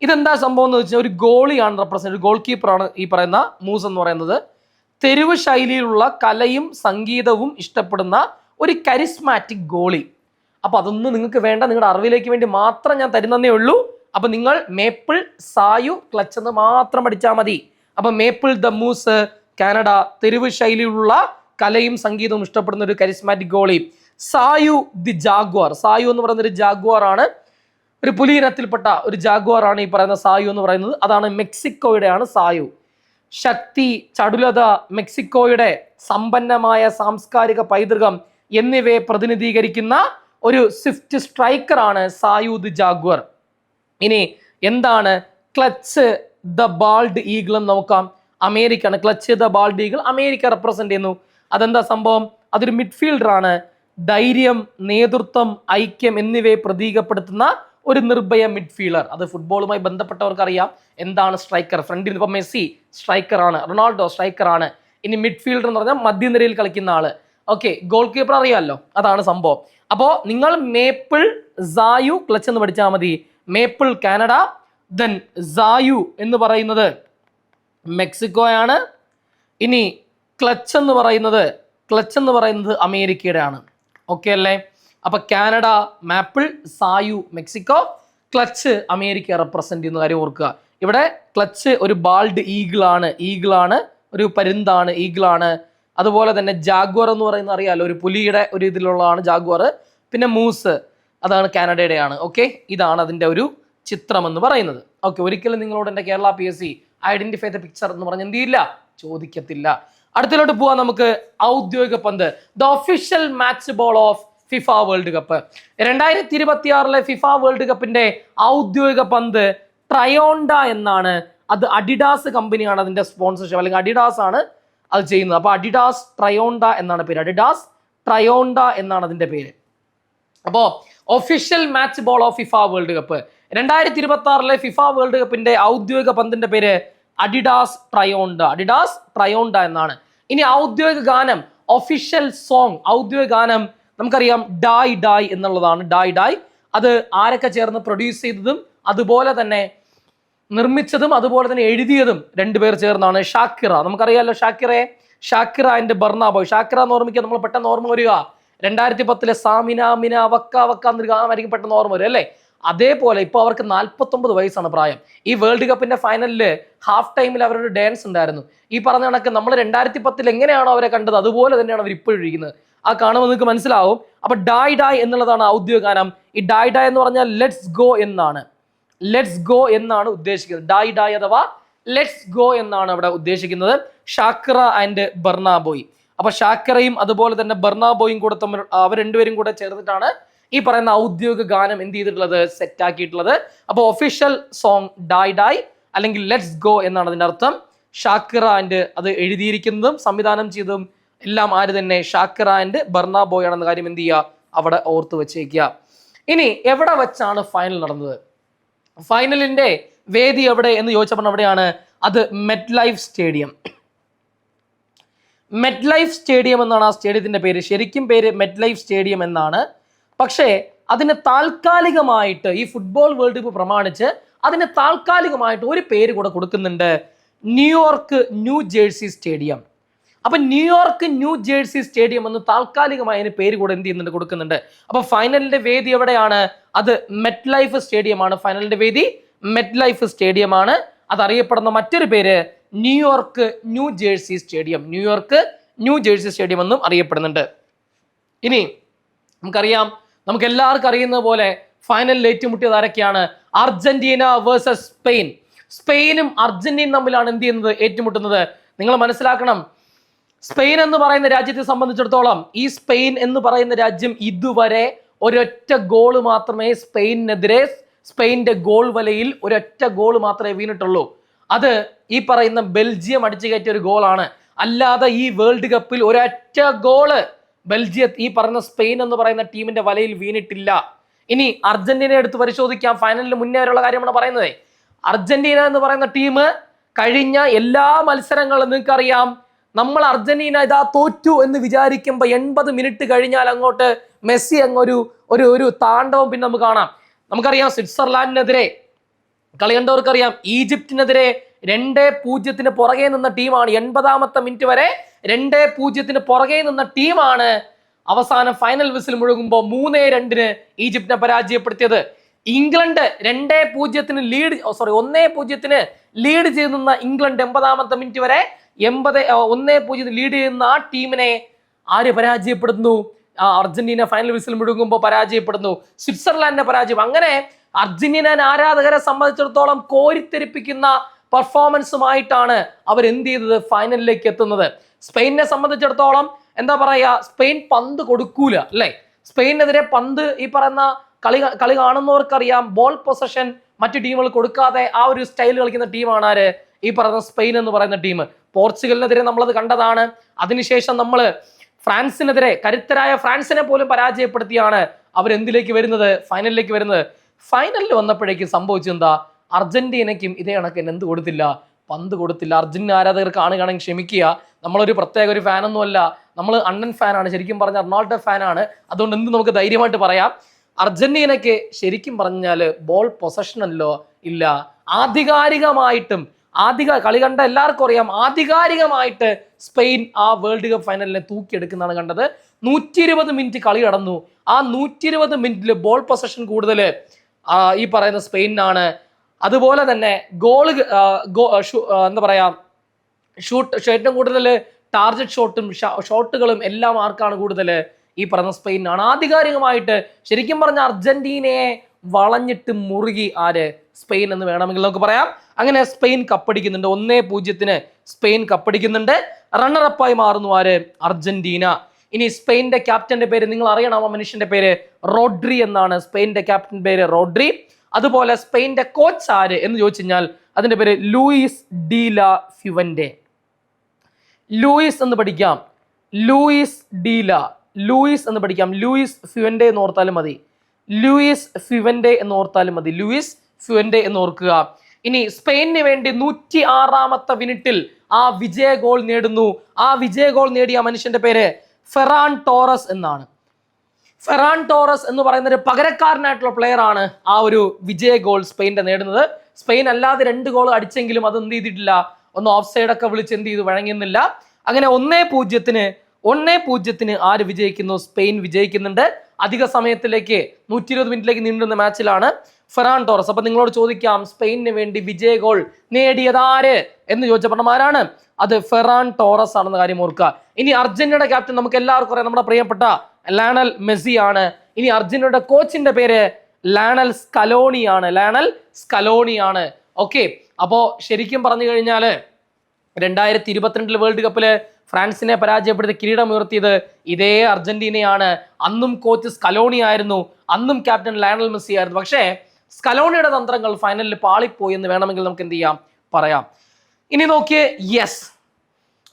Speaker 1: ഇതെന്താ സംഭവം എന്ന് വെച്ചാൽ ഒരു ഗോളിയാണ് റെപ്രസെന്റ്, ഗോൾ കീപ്പറാണ് ഈ പറയുന്ന മൂസ് എന്ന് പറയുന്നത്. തെരുവ് ശൈലിയിലുള്ള കലയും സംഗീതവും ഇഷ്ടപ്പെടുന്ന ഒരു കരിസ്മാറ്റിക് ഗോളി. അപ്പൊ അതൊന്നും നിങ്ങൾക്ക് വേണ്ട, നിങ്ങളുടെ അറിവിലേക്ക് വേണ്ടി മാത്രം ഞാൻ തരുന്നതേ ഉള്ളൂ. അപ്പൊ നിങ്ങൾ മേപ്പിൾ സായു ക്ലച്ച് എന്ന് മാത്രം പഠിച്ചാൽ മതി. അപ്പൊ മേപ്പിൾ ദ മൂസ്, കാനഡ, തെരുവ് ശൈലിയിലുള്ള കലയും സംഗീതവും ഇഷ്ടപ്പെടുന്ന ഒരു charismatic goalie. Sayu the Jaguar, Sayu എന്ന് പറയുന്ന ഒരു ജാഗ്വാർ ആണ്, ഒരു പുലി ഇനത്തിൽപ്പെട്ട ഒരു ജാഗ്വാർ ആണ് ഈ പറയുന്ന സായു എന്ന് പറയുന്നത്. അതാണ് മെക്സിക്കോയുടെയാണ് സായു. ശക്തി, ചടുലത, മെക്സിക്കോയുടെ സമ്പന്നമായ സാംസ്കാരിക പൈതൃകം എന്നിവയെ പ്രതിനിധീകരിക്കുന്ന ഒരു സ്വിഫ്റ്റ് സ്ട്രൈക്കർ ആണ് സായു ദി ജാഗ്വാർ. ഇനി എന്താണ് ക്ലച്ച് ദ ബാൾഡ് ഈഗിൾ എന്ന് നോക്കാം. അമേരിക്കയാണ് clutch the bald eagle, America represent ചെയ്യുന്നു. അതെന്താ സംഭവം? അതൊരു മിഡ്ഫീൽഡർ ആണ്. ധൈര്യം, നേതൃത്വം, ഐക്യം എന്നിവയെ പ്രതീകപ്പെടുത്തുന്ന ഒരു നിർഭയ മിഡ്ഫീൽഡർ. അത് ഫുട്ബോളുമായി ബന്ധപ്പെട്ടവർക്ക് അറിയാം എന്താണ് സ്ട്രൈക്കർ. ഫ്രണ്ടിൽ ഇപ്പൊ മെസ്സി സ്ട്രൈക്കർ ആണ്, റൊണാൾഡോ സ്ട്രൈക്കർ ആണ്. ഇനി മിഡ്ഫീൽഡർ എന്ന് പറഞ്ഞാൽ മധ്യനിരയിൽ കളിക്കുന്ന ആള്. ഓക്കെ, ഗോൾ കീപ്പർ അറിയാമല്ലോ, അതാണ് സംഭവം. അപ്പോ നിങ്ങൾ മേപ്പിൾ സായു ക്ലച്ച് എന്ന് പഠിച്ചാൽ മതി. മേപ്പിൾ കാനഡ, ദെൻ സായു എന്ന് പറയുന്നത് മെക്സിക്കോയാണ്. ഇനി ക്ലച്ച് എന്ന് പറയുന്നത് അമേരിക്കയുടെ ആണ്. ഓക്കെ അല്ലേ? അപ്പൊ Canada maple, Zayu Mexico, clutch America represent ചെയ്യുന്ന കാര്യം ഓർക്കുക. ഇവിടെ ക്ലച്ച് ഒരു ബാൾഡ് ഈഗിളാണ്, ഒരു പരുന്താണ്, ഈഗിളാണ്. അതുപോലെ തന്നെ ജാഗ്വാർ എന്ന് പറയുന്നത് അറിയാലോ, ഒരു പുലിയുടെ ഒരു ഇതിലുള്ളതാണ് ജാഗ്വാർ. പിന്നെ മൂസ്, അതാണ് കാനഡയുടെ ആണ്. ഓക്കെ, ഇതാണ് അതിന്റെ ഒരു ചിത്രം എന്ന് പറയുന്നത്. ഓക്കെ, ഒരിക്കലും നിങ്ങളോട് എൻ്റെ Kerala PSC identify the picture എന്ന് പറഞ്ഞ് എന്ത് ചെയ്യില്ല, ചോദിക്കത്തില്ല. അടുത്തിലോട്ട് പോവാം നമുക്ക്. ഔദ്യോഗിക പന്ത്, the official match ball of FIFA world cup. 2026 FIFA world കപ്പിന്റെ ഔദ്യോഗിക പന്ത് ട്രയോണ്ട എന്നാണ്. അത് അഡിഡാസ് കമ്പനിയാണ് അതിന്റെ സ്പോൺസർഷിപ്പ്, അല്ലെങ്കിൽ അഡിഡാസ് ആണ് അത് ചെയ്യുന്നത്. അപ്പൊ അഡിഡാസ് ട്രയോണ്ട എന്നാണ് പേര്, അഡിഡാസ് ട്രയോണ്ട എന്നാണ് അതിന്റെ പേര്. അപ്പോ official match ball of FIFA world cup 2026 FIFA world കപ്പിന്റെ ഔദ്യോഗിക പന്തിന്റെ പേര് അഡിഡാസ് ട്രയോണ്ട എന്നാണ്. ഇനി ഔദ്യോഗിക ഗാനം, ഒഫീഷ്യൽ സോങ്, ഔദ്യോഗിക ഗാനം നമുക്കറിയാം ഡായ് ഡായ് എന്നുള്ളതാണ്. ഡായ് അത് ആരൊക്കെ ചേർന്ന് പ്രൊഡ്യൂസ് ചെയ്തതും അതുപോലെ തന്നെ നിർമ്മിച്ചതും അതുപോലെ തന്നെ എഴുതിയതും 2 പേർ ചേർന്നാണ്. ഷാക്കിറ, നമുക്കറിയാമല്ലോ Shakira and Burna boy. Shakira എന്ന് ഓർമ്മിക്കുക, നമ്മൾ പെട്ടെന്ന് ഓർമ്മ വരിക 2010 സാമിന മിന വക്ക വക്ക എന്നൊരു ഗാനമായിരിക്കും പെട്ടെന്ന് ഓർമ്മ വരും അല്ലേ. അതേപോലെ ഇപ്പോൾ അവർക്ക് 49 വയസ്സാണ് പ്രായം. ഈ വേൾഡ് കപ്പിന്റെ ഫൈനലില് ഹാഫ് ടൈമിൽ അവരുടെ ഡാൻസ് ഉണ്ടായിരുന്നു. ഈ പറഞ്ഞ കണക്ക് നമ്മൾ 2010 എങ്ങനെയാണോ അവരെ കണ്ടത് അതുപോലെ തന്നെയാണ് അവർ ഇപ്പോഴും ഇരിക്കുന്നത്. ആ കാണുമ്പോൾ നിങ്ങൾക്ക് മനസ്സിലാവും. അപ്പൊ ഡായ് എന്നുള്ളതാണ് ഔദ്യോഗിക ഗാനം. ഈ ഡായ് എന്ന് പറഞ്ഞാൽ ലെറ്റ്സ് ഗോ എന്നാണ് ഉദ്ദേശിക്കുന്നത്. ഡായ് അഥവാ ലെറ്റ്സ് ഗോ എന്നാണ് അവിടെ ഉദ്ദേശിക്കുന്നത്. Shakira and Burna Boy. അപ്പൊ ഷാക്കിറയും അതുപോലെ തന്നെ ബർണ ബോയും കൂടെ തമ്മിൽ അവർ 2 പേരും കൂടെ ചേർന്നിട്ടാണ് ഈ പറയുന്ന ഔദ്യോഗിക ഗാനം എന്ത് ചെയ്തിട്ടുള്ളത്, സെറ്റ് ആക്കിയിട്ടുള്ളത്. അപ്പോൾ ഒഫീഷ്യൽ സോങ് ഡായ് അല്ലെങ്കിൽ ലെറ്റ്സ് ഗോ എന്നാണ് അതിന്റെ അർത്ഥം. ഷാക്കിറ ആൻഡ് അത് എഴുതിയിരിക്കുന്നതും സംവിധാനം ചെയ്തതും എല്ലാം ആര് തന്നെ, ഷാക്കിറ ആൻഡ് ബർണ ബോയ് ആണെന്ന കാര്യം എന്ത് ചെയ്യുക, അവിടെ ഓർത്ത് വെച്ചേക്കുക. ഇനി എവിടെ വെച്ചാണ് ഫൈനൽ നടന്നത്? ഫൈനലിന്റെ വേദി എവിടെ എന്ന് ചോദിച്ചപ്പോൾ എവിടെയാണ്? അത് മെറ്റ് ലൈഫ് സ്റ്റേഡിയം എന്നാണ് ആ സ്റ്റേഡിയത്തിന്റെ പേര്. ശരിക്കും പേര് മെറ്റ് ലൈഫ് സ്റ്റേഡിയം എന്നാണ്. പക്ഷേ അതിന് താൽക്കാലികമായിട്ട് ഈ ഫുട്ബോൾ വേൾഡ് കപ്പ് പ്രമാണിച്ച് അതിന് താൽക്കാലികമായിട്ട് ഒരു പേര് കൂടെ കൊടുക്കുന്നുണ്ട്, ന്യൂയോർക്ക് ന്യൂ ജേഴ്സി സ്റ്റേഡിയം. അപ്പൊ ന്യൂയോർക്ക് ന്യൂ ജേഴ്സി സ്റ്റേഡിയം എന്ന് താൽക്കാലികമായി അതിന് പേര് കൂടെ എന്ത് ചെയ്യുന്നുണ്ട്, കൊടുക്കുന്നുണ്ട്. അപ്പൊ ഫൈനലിന്റെ വേദി എവിടെയാണ്? അത് മെറ്റ് ലൈഫ് സ്റ്റേഡിയം ആണ്. ഫൈനലിന്റെ വേദി മെറ്റ് ലൈഫ് സ്റ്റേഡിയം ആണ്. അതറിയപ്പെടുന്ന മറ്റൊരു പേര് ന്യൂയോർക്ക് ന്യൂ ജേഴ്സി സ്റ്റേഡിയം എന്നും അറിയപ്പെടുന്നുണ്ട്. ഇനി നമുക്കറിയാം, നമുക്ക് എല്ലാവർക്കും അറിയുന്ന പോലെ ഫൈനലിൽ ഏറ്റുമുട്ടിയത് ആരൊക്കെയാണ്? Argentina versus Spain. സ്പെയിനും അർജന്റീനയും തമ്മിലാണ് എന്ത് ചെയ്യുന്നത്, ഏറ്റുമുട്ടുന്നത്. നിങ്ങൾ മനസ്സിലാക്കണം, സ്പെയിൻ എന്ന് പറയുന്ന രാജ്യത്തെ സംബന്ധിച്ചിടത്തോളം ഈ സ്പെയിൻ എന്ന് പറയുന്ന രാജ്യം ഇതുവരെ ഒരൊറ്റ ഗോള് മാത്രമേ സ്പെയിനെതിരെ സ്പെയിന്റെ ഗോൾ വലയിൽ ഒരൊറ്റ ഗോൾ മാത്രമേ വീണിട്ടുള്ളൂ. അത് ഈ പറയുന്ന ബെൽജിയം അടിച്ചു കയറ്റിയ ഒരു ഗോളാണ്. അല്ലാതെ ഈ വേൾഡ് കപ്പിൽ ഒരൊറ്റ ഗോള് ഈ പറഞ്ഞ സ്പെയിൻ എന്ന് പറയുന്ന ടീമിന്റെ വലയിൽ വീണിട്ടില്ല. ഇനി അർജന്റീന എടുത്ത് പരിശോധിക്കാം. ഫൈനലിന് മുന്നേ വരെയുള്ള കാര്യമാണ് പറയുന്നത്. അർജന്റീന എന്ന് പറയുന്ന ടീം കഴിഞ്ഞ എല്ലാ മത്സരങ്ങളും നിങ്ങൾക്കറിയാം, നമ്മൾ അർജന്റീന ഇതാ തോറ്റു എന്ന് വിചാരിക്കുമ്പോൾ 80 മിനിറ്റ് കഴിഞ്ഞാൽ അങ്ങോട്ട് മെസ്സി അങ്ങ് ഒരു താണ്ഡവം പിന്നെ നമുക്ക് കാണാം. നമുക്കറിയാം സ്വിറ്റ്സർലാൻഡിനെതിരെ കളി കണ്ടവർക്കറിയാം, ഈജിപ്തിനെതിരെ 2-0 പുറകെ നിന്ന ടീമാണ്. 80ാമത്തെ മിനിറ്റ് വരെ 2-0 പുറകെ നിന്ന ടീമാണ് അവസാനം ഫൈനൽ വിസിൽ മുഴുകുമ്പോൾ 3-2 ഈജിപ്തിനെ പരാജയപ്പെടുത്തിയത്. ഇംഗ്ലണ്ട് 1-0 ലീഡ് ചെയ്ത് നിന്ന ഇംഗ്ലണ്ട് 80ാമത്തെ മിനിറ്റ് വരെ 1-0 ലീഡ് ചെയ്യുന്ന ആ ടീമിനെ ആര് പരാജയപ്പെടുന്നു? അർജന്റീന ഫൈനൽ വിസിൽ മുഴുകുമ്പോൾ പരാജയപ്പെടുന്നു, സ്വിറ്റ്സർലാൻഡിനെ പരാജയം. അങ്ങനെ അർജന്റീന ആരാധകരെ സംബന്ധിച്ചിടത്തോളം കോരിത്തെരിപ്പിക്കുന്ന പെർഫോമൻസുമായിട്ടാണ് അവർ എന്ത് ചെയ്തത്, ഫൈനലിലേക്ക് എത്തുന്നത്. സ്പെയിനിനെ സംബന്ധിച്ചിടത്തോളം എന്താ പറയാ, സ്പെയിൻ പന്ത് കൊടുക്കൂല അല്ലെ. സ്പെയിനെതിരെ പന്ത് ഈ പറയുന്ന കളി കാണുന്നവർക്കറിയാം, ബോൾ പൊസഷൻ മറ്റു ടീമുകൾ കൊടുക്കാതെ ആ ഒരു സ്റ്റൈൽ കളിക്കുന്ന ടീമാണ് ആര്, ഈ പറയുന്ന സ്പെയിൻ എന്ന് പറയുന്ന ടീം. പോർച്ചുഗലിനെതിരെ നമ്മളത് കണ്ടതാണ്. അതിനുശേഷം നമ്മൾ ഫ്രാൻസിനെതിരെ, കരുത്തരായ ഫ്രാൻസിനെ പോലും പരാജയപ്പെടുത്തിയാണ് അവരെന്തിലേക്ക് വരുന്നത്, ഫൈനലിലേക്ക് വരുന്നത്. ഫൈനലിൽ വന്നപ്പോഴേക്കും സംഭവിച്ചെന്താ, അർജന്റീനയ്ക്കും ഇതേ കണക്ക് എന്ത് കൊടുത്തില്ല, പന്ത് കൊടുത്തില്ല. അർജന്റീന ആരാധകർ കാണുകയാണെങ്കിൽ ക്ഷമിക്കുക, നമ്മളൊരു പ്രത്യേക ഒരു ഫാനൊന്നുമല്ല, നമ്മൾ അണ്ണൻ ഫാനാണ്, ശരിക്കും പറഞ്ഞ റൊണാൾഡോ ഫാനാണ്. അതുകൊണ്ട് എന്ത് നമുക്ക് ധൈര്യമായിട്ട് പറയാം, അർജന്റീനയ്ക്ക് ശരിക്കും പറഞ്ഞാൽ ബോൾ പൊസഷനല്ലോ ഇല്ല. ആധികാരികമായിട്ടും കളി കണ്ട എല്ലാവർക്കും അറിയാം, ആധികാരികമായിട്ട് സ്പെയിൻ ആ വേൾഡ് കപ്പ് ഫൈനലിനെ തൂക്കിയെടുക്കുന്നതാണ് കണ്ടത്. 120 മിനിറ്റ് കളി നടന്നു. ആ 120 മിനിറ്റിൽ ബോൾ പൊസഷൻ കൂടുതൽ ഈ പറയുന്ന സ്പെയിനാണ്. അതുപോലെ തന്നെ എന്താ പറയാ, ഏറ്റവും കൂടുതൽ ടാർജറ്റ് ഷോട്ടുകളും എല്ലാം ആർക്കാണ് കൂടുതൽ, ഈ പറഞ്ഞ സ്പെയിനാണ്. ആധികാരികമായിട്ട് ശരിക്കും പറഞ്ഞ അർജന്റീനയെ വളഞ്ഞിട്ട് മുറുകി ആര്, സ്പെയിൻ എന്ന് വേണമെങ്കിൽ നമുക്ക് പറയാം. അങ്ങനെ സ്പെയിൻ കപ്പടിക്കുന്നുണ്ട്, 1-0 സ്പെയിൻ കപ്പടിക്കുന്നുണ്ട്. റണ്ണറപ്പായി മാറുന്നു ആര്, അർജന്റീന. ഇനി സ്പെയിന്റെ ക്യാപ്റ്റന്റെ പേര് നിങ്ങൾ അറിയണം, ആ മനുഷ്യന്റെ പേര് റോഡ്രി എന്നാണ്. സ്പെയിന്റെ ക്യാപ്റ്റൻ പേര് റോഡ്രി. അതുപോലെ സ്പെയിന്റെ കോച്ച് ആര് എന്ന് ചോദിച്ചു കഴിഞ്ഞാൽ അതിന്റെ പേര് ലൂയിസ് ഡി ലാ ഫ്യുവന്റെ. ലൂയിസ് എന്ന് പഠിക്കാം, ലൂയിസ് എന്ന് പഠിക്കാം, ലൂയിസ് ഫ്യുവന്റെ എന്ന് ഓർത്താലും മതി, ലൂയിസ് ഫ്യുവന്റെ എന്ന് ഓർത്താലും മതി, ലൂയിസ് ഫ്യുവന്റെ എന്ന് ഓർക്കുക. ഇനി സ്പെയിനിന് വേണ്ടി 106ാമത്തെ മിനിറ്റിൽ ആ വിജയ ഗോൾ നേടുന്നു. ആ വിജയ ഗോൾ നേടിയ മനുഷ്യന്റെ പേര് ഫെറാൻ ടോറസ് എന്നാണ്. ഫെറാൻ ടോറസ് എന്ന് പറയുന്ന ഒരു പകരക്കാരനായിട്ടുള്ള പ്ലെയർ ആണ് ആ ഒരു വിജയ ഗോൾ സ്പെയിൻ്റെ നേടുന്നത്. സ്പെയിൻ അല്ലാതെ 2 ഗോൾ അടിച്ചെങ്കിലും അത് എന്ത് ചെയ്തിട്ടില്ല, ഒന്ന് ഓഫ് സൈഡ് ഒക്കെ വിളിച്ച് എന്ത് ചെയ്തു, വഴങ്ങുന്നില്ല. അങ്ങനെ 1-0 ആര് വിജയിക്കുന്നു, സ്പെയിൻ വിജയിക്കുന്നുണ്ട്. അധിക സമയത്തിലേക്ക് 120 മിനിറ്റിലേക്ക് നീണ്ടുന്ന മാച്ചിലാണ് ഫെറാൻ ടോറസ്. അപ്പൊ നിങ്ങളോട് ചോദിക്കാം, സ്പെയിനിന് വേണ്ടി വിജയ ഗോൾ നേടിയതാര് എന്ന് ചോദിച്ചപ്പോൾ ആരാണ്, അത് ഫെറാൻ ടോറസ് ആണെന്ന കാര്യം ഓർക്കുക. ഇനി അർജന്റീനയുടെ ക്യാപ്റ്റൻ നമുക്ക് എല്ലാവർക്കും അറിയാം, നമ്മുടെ പ്രിയപ്പെട്ട ലയണൽ മെസ്സി ആണ്. ഇനി അർജന്റീനയുടെ കോച്ചിന്റെ പേര് ലയണൽ സ്കലോണി ആണ്. ഓക്കെ, അപ്പോ ശരിക്കും പറഞ്ഞു കഴിഞ്ഞാല് 2022 വേൾഡ് കപ്പില് ഫ്രാൻസിനെ പരാജയപ്പെടുത്തി കിരീടമുയർത്തിയത് ഇതേ അർജന്റീനയാണ്. അന്നും കോച്ച് സ്കലോണി ആയിരുന്നു, അന്നും ക്യാപ്റ്റൻ ലയണൽ മെസ്സി ആയിരുന്നു. പക്ഷേ സ്കലോണിയുടെ തന്ത്രങ്ങൾ ഫൈനലിൽ പാളിപ്പോയി എന്ന് വേണമെങ്കിൽ നമുക്ക് എന്ത് ചെയ്യാം, പറയാം. ഇനി നോക്കിയേ, യെസ്,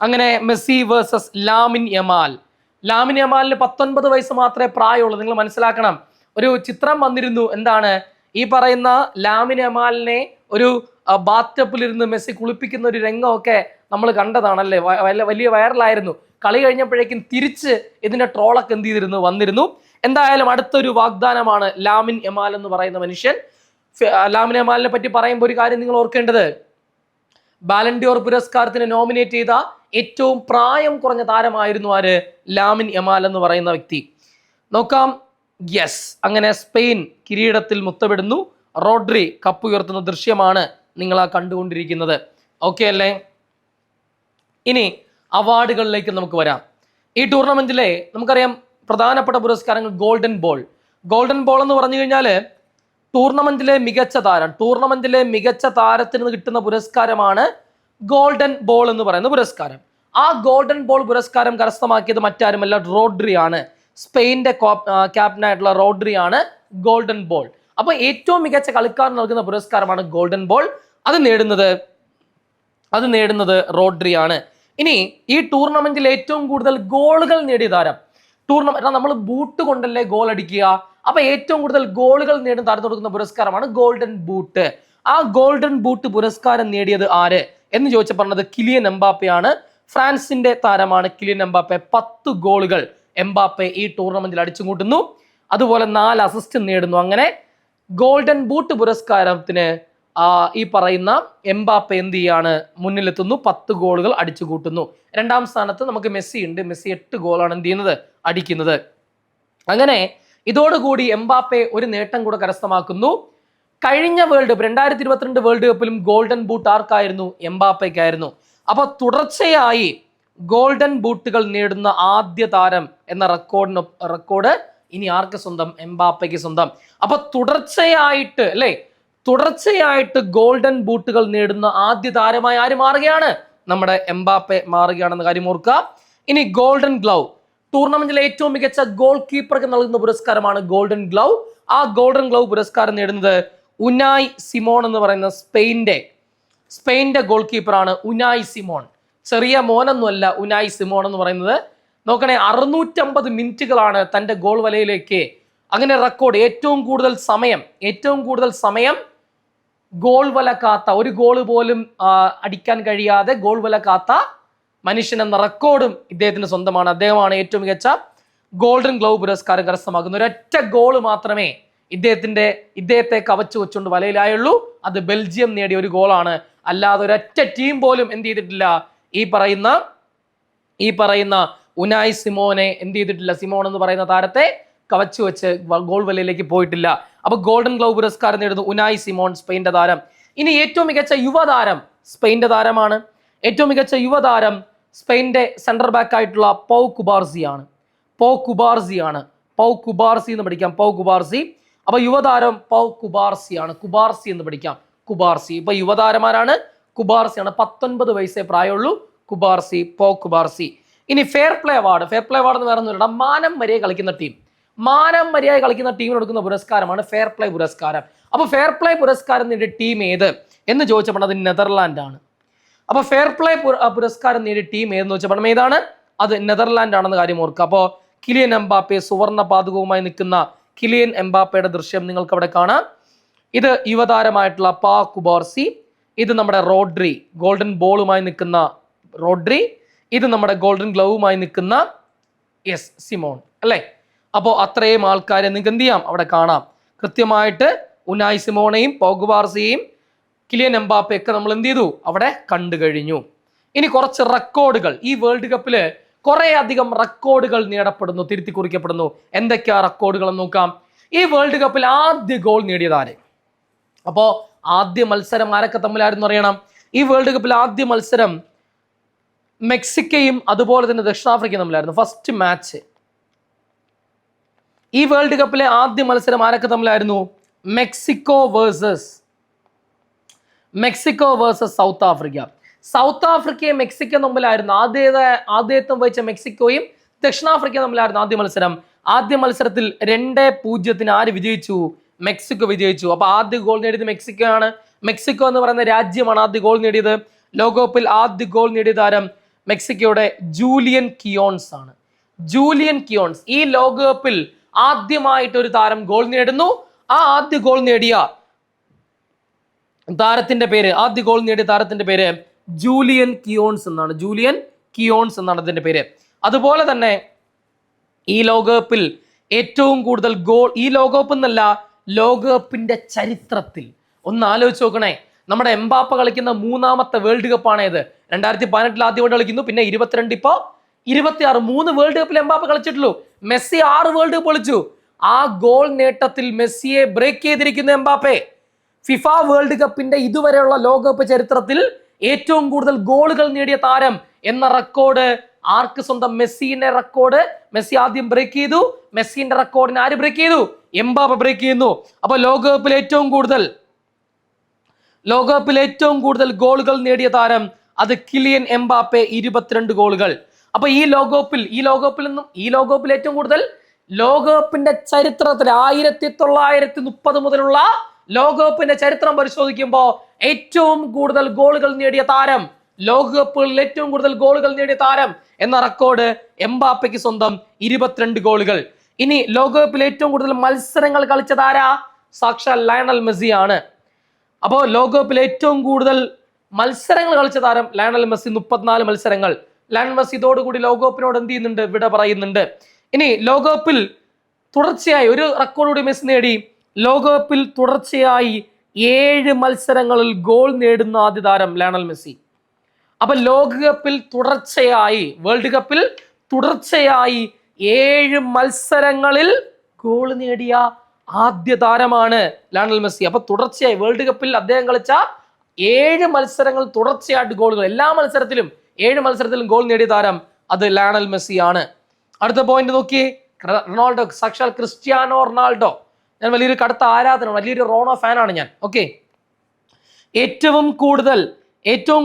Speaker 1: അങ്ങനെ മെസ്സി വേഴ്സസ് ലാമിൻ യമാലിന് 19 വയസ്സ് മാത്രമേ പ്രായമുള്ളൂ. നിങ്ങൾ മനസ്സിലാക്കണം, ഒരു ചിത്രം വന്നിരുന്നു, എന്താണ് ഈ പറയുന്ന ലാമിൻ യമാലിനെ ഒരു ബാത്ടപ്പിലിരുന്ന് മെസ്സി കുളിപ്പിക്കുന്ന ഒരു രംഗമൊക്കെ നമ്മൾ കണ്ടതാണല്ലേ, വലിയ വൈറലായിരുന്നു. കളി കഴിഞ്ഞപ്പോഴേക്കും തിരിച്ച് ഇതിന്റെ ട്രോളൊക്കെ എന്ത് ചെയ്തിരുന്നു, വന്നിരുന്നു. എന്തായാലും അടുത്തൊരു വാഗ്ദാനമാണ് ലാമിൻ യമാൽ എന്ന് പറയുന്ന മനുഷ്യൻ. ലാമിൻ യമാലിനെ പറ്റി പറയുമ്പോൾ ഒരു കാര്യം നിങ്ങൾ ഓർക്കേണ്ടത്, ബാലൻഡിയോർ പുരസ്കാരത്തിന് നോമിനേറ്റ് ചെയ്ത ഏറ്റവും പ്രായം കുറഞ്ഞ താരമായിരുന്നു ആര്, ലാമിൻ യമാൽ എന്ന് പറയുന്ന വ്യക്തി. നോക്കാം, യെസ്, അങ്ങനെ സ്പെയിൻ കിരീടത്തിൽ മുത്തമിടുന്നു. റോഡ്രി കപ്പ് ഉയർത്തുന്ന ദൃശ്യമാണ് നിങ്ങൾ ആ കണ്ടുകൊണ്ടിരിക്കുന്നത്. ഓക്കെ അല്ലേ? ഇനി അവാർഡുകളിലേക്ക് നമുക്ക് വരാം. ഈ ടൂർണമെന്റിലെ നമുക്കറിയാം പ്രധാനപ്പെട്ട പുരസ്കാരങ്ങൾ ഗോൾഡൻ ബോൾ എന്ന് പറഞ്ഞു കഴിഞ്ഞാൽ ടൂർണമെന്റിലെ മികച്ച താരത്തിന് കിട്ടുന്ന പുരസ്കാരമാണ് ഗോൾഡൻ ബോൾ എന്ന് പറയുന്ന പുരസ്കാരം. ആ ഗോൾഡൻ ബോൾ പുരസ്കാരം കരസ്ഥമാക്കിയത് മറ്റാരുമല്ല, റോഡ്രി ആണ്. സ്പെയിന്റെ ക്യാപ്റ്റനായിട്ടുള്ള റോഡ്രി ആണ് ഗോൾഡൻ ബോൾ. അപ്പൊ ഏറ്റവും മികച്ച കളിക്കാരൻ നൽകുന്ന പുരസ്കാരമാണ് ഗോൾഡൻ ബോൾ. അത് നേടുന്നത് റോഡ്രി ആണ്. ഇനി ഈ ടൂർണമെന്റിൽ ഏറ്റവും കൂടുതൽ ഗോളുകൾ നേടിയ താരം, നമ്മൾ ബൂട്ട് കൊണ്ടല്ലേ ഗോൾ അടിക്കുക, അപ്പൊ ഏറ്റവും കൂടുതൽ ഗോളുകൾ നേടുന്ന താരത്തിന് കൊടുക്കുന്ന പുരസ്കാരമാണ് ഗോൾഡൻ ബൂട്ട്. ആ ഗോൾഡൻ ബൂട്ട് പുരസ്കാരം നേടിയത് ആര് എന്ന് ചോദിച്ചാൽ പറഞ്ഞത് കിലിയൻ എംബാപ്പയാണ്. ഫ്രാൻസിന്റെ താരമാണ് കിലിയൻ എംബാപ്പെ. 10 ഗോളുകൾ എംബാപ്പെ ഈ ടൂർണമെന്റിൽ അടിച്ചുകൂട്ടുന്നു. അതുപോലെ 4 അസിസ്റ്റ് നേടുന്നു. അങ്ങനെ ഗോൾഡൻ ബൂട്ട് പുരസ്കാരത്തിന് ഈ പറയുന്ന എംബാപ്പെ എന്ത് ചെയ്യാണ്, മുന്നിലെത്തുന്നു. 10 ഗോളുകൾ അടിച്ചു കൂട്ടുന്നു. 2ാം സ്ഥാനത്ത് നമുക്ക് മെസ്സി ഉണ്ട്. മെസ്സി 8 ഗോളാണ് എന്ത് ചെയ്യുന്നത്, അടിക്കുന്നത്. അങ്ങനെ ഇതോടുകൂടി എംബാപ്പെ ഒരു നേട്ടം കൂടെ കരസ്ഥമാക്കുന്നു. കഴിഞ്ഞ വേൾഡ് കപ്പ് 2022 വേൾഡ് കപ്പിലും ഗോൾഡൻ ബൂട്ട് ആർക്കായിരുന്നു, എംബാപ്പയ്ക്കായിരുന്നു. അപ്പൊ തുടർച്ചയായി ഗോൾഡൻ ബൂട്ടുകൾ നേടുന്ന ആദ്യ താരം എന്ന റെക്കോർഡ് ഇനി ആർക്ക് സ്വന്തം, എംബാപ്പയ്ക്ക് സ്വന്തം. അപ്പൊ തുടർച്ചയായിട്ട് അല്ലെ, തുടർച്ചയായിട്ട് ഗോൾഡൻ ബൂട്ടുകൾ നേടുന്ന ആദ്യ താരമായി ആര് മാറുകയാണ്, നമ്മുടെ എംബാപ്പെ മാറുകയാണെന്ന കാര്യം ഓർക്കുക. ഇനി ഗോൾഡൻ ഗ്ലൗ, ടൂർണമെന്റിലെ ഏറ്റവും മികച്ച ഗോൾ കീപ്പർക്ക് നൽകുന്ന പുരസ്കാരമാണ് ഗോൾഡൻ ഗ്ലൗ. ആ ഗോൾഡൻ ഗ്ലൗ പുരസ്കാരം നേടുന്നത് ഉനായ് സിമോൺ എന്ന് പറയുന്ന സ്പെയിന്റെ ഗോൾ കീപ്പറാണ് ഉനായ് സിമോൺ. ചെറിയ മോനൊന്നുമല്ല ഉനായ് സിമോൺ എന്ന് പറയുന്നത്. നോക്കണേ, 650 മിനിറ്റുകളാണ് തന്റെ ഗോൾ വലയിലേക്ക്, അങ്ങനെ റെക്കോർഡ്. ഏറ്റവും കൂടുതൽ സമയം ഗോൾ വല കാത്ത, ഒരു ഗോൾ പോലും അടിക്കാൻ കഴിയാതെ ഗോൾ വല കാത്ത മനുഷ്യൻ എന്ന റെക്കോർഡും ഇദ്ദേഹത്തിന് സ്വന്തമാണ്. അദ്ദേഹമാണ് ഏറ്റവും മികച്ച ഗോൾഡൻ ഗ്ലൗ പുരസ്കാരം കരസ്ഥമാക്കുന്നത്. ഒരൊറ്റ ഗോള് മാത്രമേ ഇദ്ദേഹത്തെ കവച്ചു വെച്ചുകൊണ്ട് വലയിലായുള്ളൂ. അത് ബെൽജിയം നേടിയ ഒരു ഗോളാണ്. അല്ലാതെ ഒരൊറ്റ ടീം പോലും എന്ത് ചെയ്തിട്ടില്ല, ഈ പറയുന്ന ഉനായ് സിമോനെ എന്ത് ചെയ്തിട്ടില്ല, സിമോൺ എന്ന് പറയുന്ന താരത്തെ കവച്ചു വെച്ച് ഗോൾ വലയിലേക്ക് പോയിട്ടില്ല. അപ്പൊ ഗോൾഡൻ ഗ്ലൗ പുരസ്കാരം നേടുന്നു ഉനായ് സിമോൺ, സ്പെയിന്റെ താരം. ഇനി ഏറ്റവും മികച്ച യുവതാരം സ്പെയിന്റെ താരമാണ്. ഏറ്റവും മികച്ച യുവതാരം സ്പെയിന്റെ സെന്റർ ബാക്ക് ആയിട്ടുള്ള പൗ കുബാർസി എന്ന് പഠിക്കാം, പൗ കുബാർസി. അപ്പൊ യുവതാരം പൗ കുബാർസിയാണ്, കുബാർസി എന്ന് പഠിക്കാം, കുബാർസി. ഇപ്പൊ യുവതാരമാരാണ്, കുബാർസിയാണ്. 19 വയസ്സേ പ്രായമുള്ളൂ കുബാർസി, പൗ കുബാർസി. ഇനി ഫെയർ പ്ലേ അവാർഡ് എന്ന് വേറെ ഒന്നുമില്ല, മാനം മര്യാദ കളിക്കുന്ന ടീമിന് കൊടുക്കുന്ന പുരസ്കാരമാണ് ഫെയർ പ്ലേ പുരസ്കാരം. അപ്പൊ ഫെയർ പ്ലേ പുരസ്കാരം നേടിയ ടീം ഏത് എന്ന് ചോദിച്ചപ്പോൾ അത് നെതർലാൻഡ് ആണ്. അപ്പൊ ഫെയർ പ്ലേ പുരസ്കാരം നേടിയ ടീം ഏതെന്ന് വെച്ചപ്പോൾ ഏതാണ്, അത് നെതർലാൻഡ് ആണെന്ന കാര്യം ഓർക്കുക. അപ്പോൾ കിലിയൻ എംബാപ്പെ, സുവർണ്ണ പാതകവുമായി നിൽക്കുന്ന കിലിയൻ എംബാപ്പയുടെ ദൃശ്യം നിങ്ങൾക്ക് അവിടെ കാണാം. ഇത് യുവതാരമായിട്ടുള്ള പാ കുബാർസി, ഇത് നമ്മുടെ റോഡ്രി, ഗോൾഡൻ ബോളുമായി നിൽക്കുന്ന റോഡ്രി, ഇത് നമ്മുടെ ഗോൾഡൻ ഗ്ലൗവുമായി നിൽക്കുന്ന സിമോൺ അല്ലേ. അപ്പോൾ അത്രയും ആൾക്കാരെ നിങ്ങൾക്ക് എന്ത് ചെയ്യാം, അവിടെ കാണാം. കൃത്യമായിട്ട് ഉനായ് സിമോണെയും പൗ കുബാർസിയെയും കിലിയൻ എംബാപ്പയൊക്കെ നമ്മൾ എന്ത് ചെയ്തു, അവിടെ കണ്ടു കഴിഞ്ഞു. ഇനി കുറച്ച് റെക്കോർഡുകൾ. ഈ വേൾഡ് കപ്പില് കുറെ അധികം റെക്കോർഡുകൾ നേടപ്പെടുന്നു, തിരുത്തി കുറിക്കപ്പെടുന്നു. എന്തൊക്കെയാ റെക്കോർഡുകൾ എന്ന് നോക്കാം. ഈ വേൾഡ് കപ്പിൽ ആദ്യ ഗോൾ നേടിയത് ആര്? അപ്പോ ആദ്യ മത്സരം ആരൊക്കെ തമ്മിലായിരുന്നു അറിയണം. ഈ വേൾഡ് കപ്പിൽ ആദ്യ മത്സരം മെക്സിക്കയും അതുപോലെ തന്നെ ദക്ഷിണാഫ്രിക്കയും തമ്മിലായിരുന്നു. ഫസ്റ്റ് മാച്ച് ഈ വേൾഡ് കപ്പിലെ ആദ്യ മത്സരം ആരൊക്കെ തമ്മിലായിരുന്നു? Mexico versus South Africa. South ആഫ്രിക്കയും മെക്സിക്കോ തമ്മിലായിരുന്നു ആദ്യത്വം വഹിച്ച മെക്സിക്കോയും ദക്ഷിണാഫ്രിക്ക തമ്മിലായിരുന്നു ആദ്യ മത്സരം. ആദ്യ മത്സരത്തിൽ 2-0 ആര് വിജയിച്ചു? മെക്സിക്കോ വിജയിച്ചു. അപ്പൊ ആദ്യ ഗോൾ നേടിയത് മെക്സിക്കോ ആണ്. മെക്സിക്കോ എന്ന് പറയുന്ന രാജ്യമാണ് ആദ്യ ഗോൾ നേടിയത്. ലോകകപ്പിൽ ആദ്യ ഗോൾ നേടിയ താരം മെക്സിക്കോയുടെ ജൂലിയൻ കിയോൺസ് ആണ്. ജൂലിയൻ കിയോൺസ്. ഈ ലോകകപ്പിൽ ആദ്യമായിട്ട് ഒരു താരം ഗോൾ നേടുന്നു. ആ ആദ്യ ഗോൾ നേടിയ താരത്തിന്റെ പേര് ജൂലിയൻ കിയോൺസ് എന്നാണ് അതിന്റെ പേര്. അതുപോലെ തന്നെ ഈ ലോകകപ്പിൽ ഏറ്റവും കൂടുതൽ ഗോൾ, ഈ ലോകകപ്പ് എന്നല്ല, ലോകകപ്പിന്റെ ചരിത്രത്തിൽ ഒന്ന് ആലോചിച്ച് നോക്കണേ. നമ്മുടെ എംബാപ്പ കളിക്കുന്ന 3ാമത്തെ വേൾഡ് കപ്പാണ് ഇത്. 2018 ആദ്യമായിട്ട് കളിക്കുന്നു, പിന്നെ 22, ഇപ്പോ 26. 3 വേൾഡ് കപ്പിൽ എംബാപ്പ കളിച്ചിട്ടുള്ളൂ. മെസ്സി 6 വേൾഡ് കപ്പ് കളിച്ചു. ആ ഗോൾ നേട്ടത്തിൽ മെസ്സിയെ ബ്രേക്ക് ചെയ്തിരിക്കുന്നു എംബാപ്പെ. ഫിഫ വേൾഡ് കപ്പിന്റെ ഇതുവരെയുള്ള ലോകകപ്പ് ചരിത്രത്തിൽ ഏറ്റവും കൂടുതൽ ഗോളുകൾ നേടിയ താരം എന്ന റെക്കോർഡ് ആർക്ക് സ്വന്തം? മെസ്സിന്റെ റെക്കോർഡ് മെസ്സി ആദ്യം ബ്രേക്ക് ചെയ്തു. മെസ്സിന്റെ റെക്കോർഡിനെ ആര് ബ്രേക്ക് ചെയ്തു? എംബാപ്പ ബ്രേക്ക് ചെയ്യുന്നു. അപ്പൊ ലോകകപ്പിൽ ഏറ്റവും കൂടുതൽ ഗോളുകൾ നേടിയ താരം അത് കിലിയൻ എംബാപ്പെ, 22 ഗോളുകൾ. അപ്പൊ ഈ ലോകകപ്പിൽ ഏറ്റവും കൂടുതൽ ലോകകപ്പിന്റെ ചരിത്രത്തിൽ 1930 മുതലുള്ള ലോകകപ്പിന്റെ ചരിത്രം പരിശോധിക്കുമ്പോൾ ഏറ്റവും കൂടുതൽ ഗോളുകൾ നേടിയ താരം, ലോകകപ്പുകളിൽ ഏറ്റവും കൂടുതൽ ഗോളുകൾ നേടിയ താരം എന്ന റെക്കോർഡ് എംബാപ്പയ്ക്ക് സ്വന്തം, 22 ഗോളുകൾ. ഇനി ലോകകപ്പിൽ ഏറ്റവും കൂടുതൽ മത്സരങ്ങൾ കളിച്ചത് ആരാ? സാക്ഷാൽ ലയണൽ മെസ്സി ആണ്. അപ്പോൾ ലോകകപ്പിൽ ഏറ്റവും കൂടുതൽ മത്സരങ്ങൾ കളിച്ച താരം ലയണൽ മെസ്സി, 34 മത്സരങ്ങൾ. ലയണൽ മെസ്സി ഇതോടുകൂടി ലോകകപ്പിനോട് എന്ത് ചെയ്യുന്നുണ്ട്? വിട പറയുന്നുണ്ട്. ഇനി ലോകകപ്പിൽ തുടർച്ചയായി ഒരു റെക്കോർഡ് കൂടി മെസ്സി നേടി. ലോകകപ്പിൽ തുടർച്ചയായി 7 മത്സരങ്ങളിൽ ഗോൾ നേടുന്ന ആദ്യ താരം ലയണൽ മെസ്സി. അപ്പൊ ലോകകപ്പിൽ തുടർച്ചയായി, വേൾഡ് കപ്പിൽ തുടർച്ചയായി 7 മത്സരങ്ങളിൽ ഗോൾ നേടിയ ആദ്യ താരമാണ് ലയണൽ മെസ്സി. അപ്പൊ തുടർച്ചയായി വേൾഡ് കപ്പിൽ അദ്ദേഹം കളിച്ച 7 മത്സരങ്ങൾ തുടർച്ചയായിട്ട് ഗോളുകൾ, എല്ലാ മത്സരത്തിലും 7 മത്സരത്തിലും ഗോൾ നേടിയ താരം അത് ലയണൽ മെസ്സി ആണ്. അടുത്ത പോയിന്റ് നോക്കിയേ, റൊണാൾഡോ, സാക്ഷാൽ ക്രിസ്ത്യാനോ റൊണാൾഡോ. ഞാൻ വലിയൊരു കടുത്ത ആരാധന, വലിയൊരു റോണോ ഫാനാണ് ഞാൻ. ഓക്കെ, ഏറ്റവും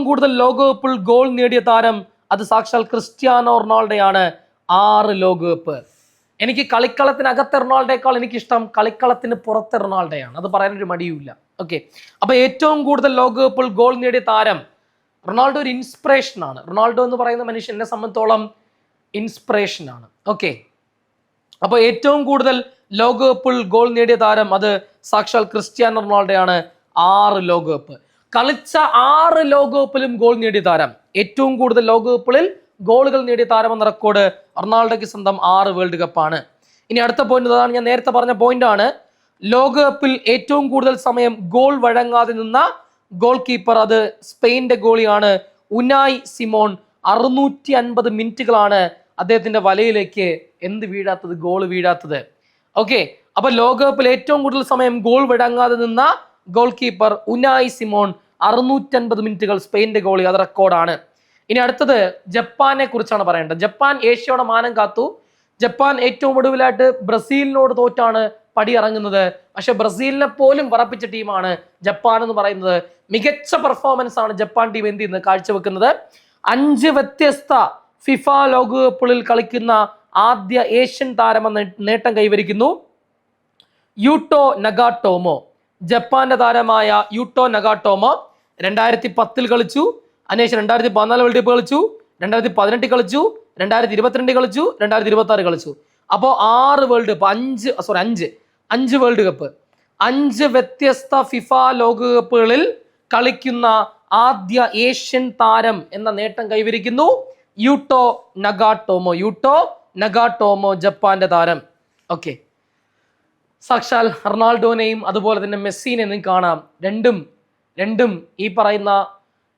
Speaker 1: കൂടുതൽ ലോകകപ്പിൽ ഗോൾ നേടിയ താരം അത് സാക്ഷാൽ ക്രിസ്ത്യാനോ റൊണാൾഡോയാണ്. 6 ലോകകപ്പ്. എനിക്ക് കളിക്കളത്തിനകത്തെ റൊണാൾഡോയേക്കാൾ എനിക്കിഷ്ടം കളിക്കളത്തിന് പുറത്തെ റൊണാൾഡോയാണ്. അത് പറയാനൊരു മടിയുമില്ല. ഓക്കെ, അപ്പൊ ഏറ്റവും കൂടുതൽ ലോകകപ്പിൽ ഗോൾ നേടിയ താരം റൊണാൾഡോ ഒരു ഇൻസ്പിറേഷൻ ആണ്. റൊണാൾഡോ എന്ന് പറയുന്ന മനുഷ്യൻ എന്നെ സംബന്ധിച്ചോളം ഇൻസ്പിറേഷൻ ആണ്. ഓക്കെ, അപ്പൊ ഏറ്റവും കൂടുതൽ ലോകകപ്പിൽ ഗോൾ നേടിയ താരം അത് സാക്ഷാൽ ക്രിസ്ത്യാനോ റൊണാൾഡോയാണ്. 6 ലോകകപ്പ് കളിച്ച 6 ലോകകപ്പിലും ഗോൾ നേടിയ താരം, ഏറ്റവും കൂടുതൽ ലോകകപ്പിൽ ഗോളുകൾ നേടിയ താരം എന്ന റെക്കോർഡ് റൊണാൾഡോയ്ക്ക് സ്വന്തം 6 വേൾഡ് കപ്പാണ്. ഇനി അടുത്ത പോയിന്റ് അതാണ് ഞാൻ നേരത്തെ പറഞ്ഞ പോയിന്റ് ആണ്. ലോകകപ്പിൽ ഏറ്റവും കൂടുതൽ സമയം ഗോൾ വഴങ്ങാതെ നിന്ന ഗോൾ കീപ്പർ അത് സ്പെയിന്റെ ഗോളിയാണ് ഉനായ് സിമോൺ. 650 മിനിറ്റുകളാണ് അദ്ദേഹത്തിന്റെ വലയിലേക്ക് ഗോൾ വീഴാത്തത്. ഓക്കെ, അപ്പൊ ലോകകപ്പിൽ ഏറ്റവും കൂടുതൽ സമയം ഗോൾ വഴങ്ങാതെ നിന്ന ഗോൾ കീപ്പർ ഉനായ് സിമോൺ, 650 മിനിറ്റുകൾ സ്പെയിന്റെ ഗോളി, അത് റെക്കോർഡാണ്. ഇനി അടുത്തത് ജപ്പാനെ കുറിച്ചാണ് പറയേണ്ടത്. ജപ്പാൻ ഏഷ്യയുടെ മാനം കാത്തു. ജപ്പാൻ ഏറ്റവും ഒടുവിലായിട്ട് ബ്രസീലിനോട് തോറ്റാണ് പടി ഇറങ്ങുന്നത്. പക്ഷെ ബ്രസീലിനെ പോലും വിറപ്പിച്ച ടീമാണ് ജപ്പാൻ എന്ന് പറയുന്നത്. മികച്ച പെർഫോമൻസ് ആണ് ജപ്പാൻ ടീം എന്ത് ചെയ്യുന്നത്, കാഴ്ചവെക്കുന്നത്. 5 വ്യത്യസ്ത ഫിഫ ലോകകപ്പുകളിൽ കളിക്കുന്ന ആദ്യ ഏഷ്യൻ താരമെന്ന നേട്ടം കൈവരിക്കുന്നു യൂട്ടോ നഗാട്ടോമോ. ജപ്പാന്റെ താരമായ യൂട്ടോ നഗാട്ടോമോ 2010 കളിച്ചു, അതിനുശേഷം 2014 വേൾഡ് കപ്പ് കളിച്ചു, 2018 കളിച്ചു, 2022 കളിച്ചു, 2026 കളിച്ചു. അപ്പോൾ 6 വേൾഡ് കപ്പ്, 5 വേൾഡ് കപ്പ്, 5 വ്യത്യസ്ത ഫിഫ ലോകകപ്പുകളിൽ കളിക്കുന്ന ആദ്യ ഏഷ്യൻ താരം എന്ന നേട്ടം കൈവരിക്കുന്നു യൂട്ടോ നഗാട്ടോമോ, ജപ്പാന്റെ താരം. ഓക്കെ, സാക്ഷാൽ റൊണാൾഡോനെയും അതുപോലെ തന്നെ മെസ്സിനെയും കാണാം. രണ്ടും ഈ പറയുന്ന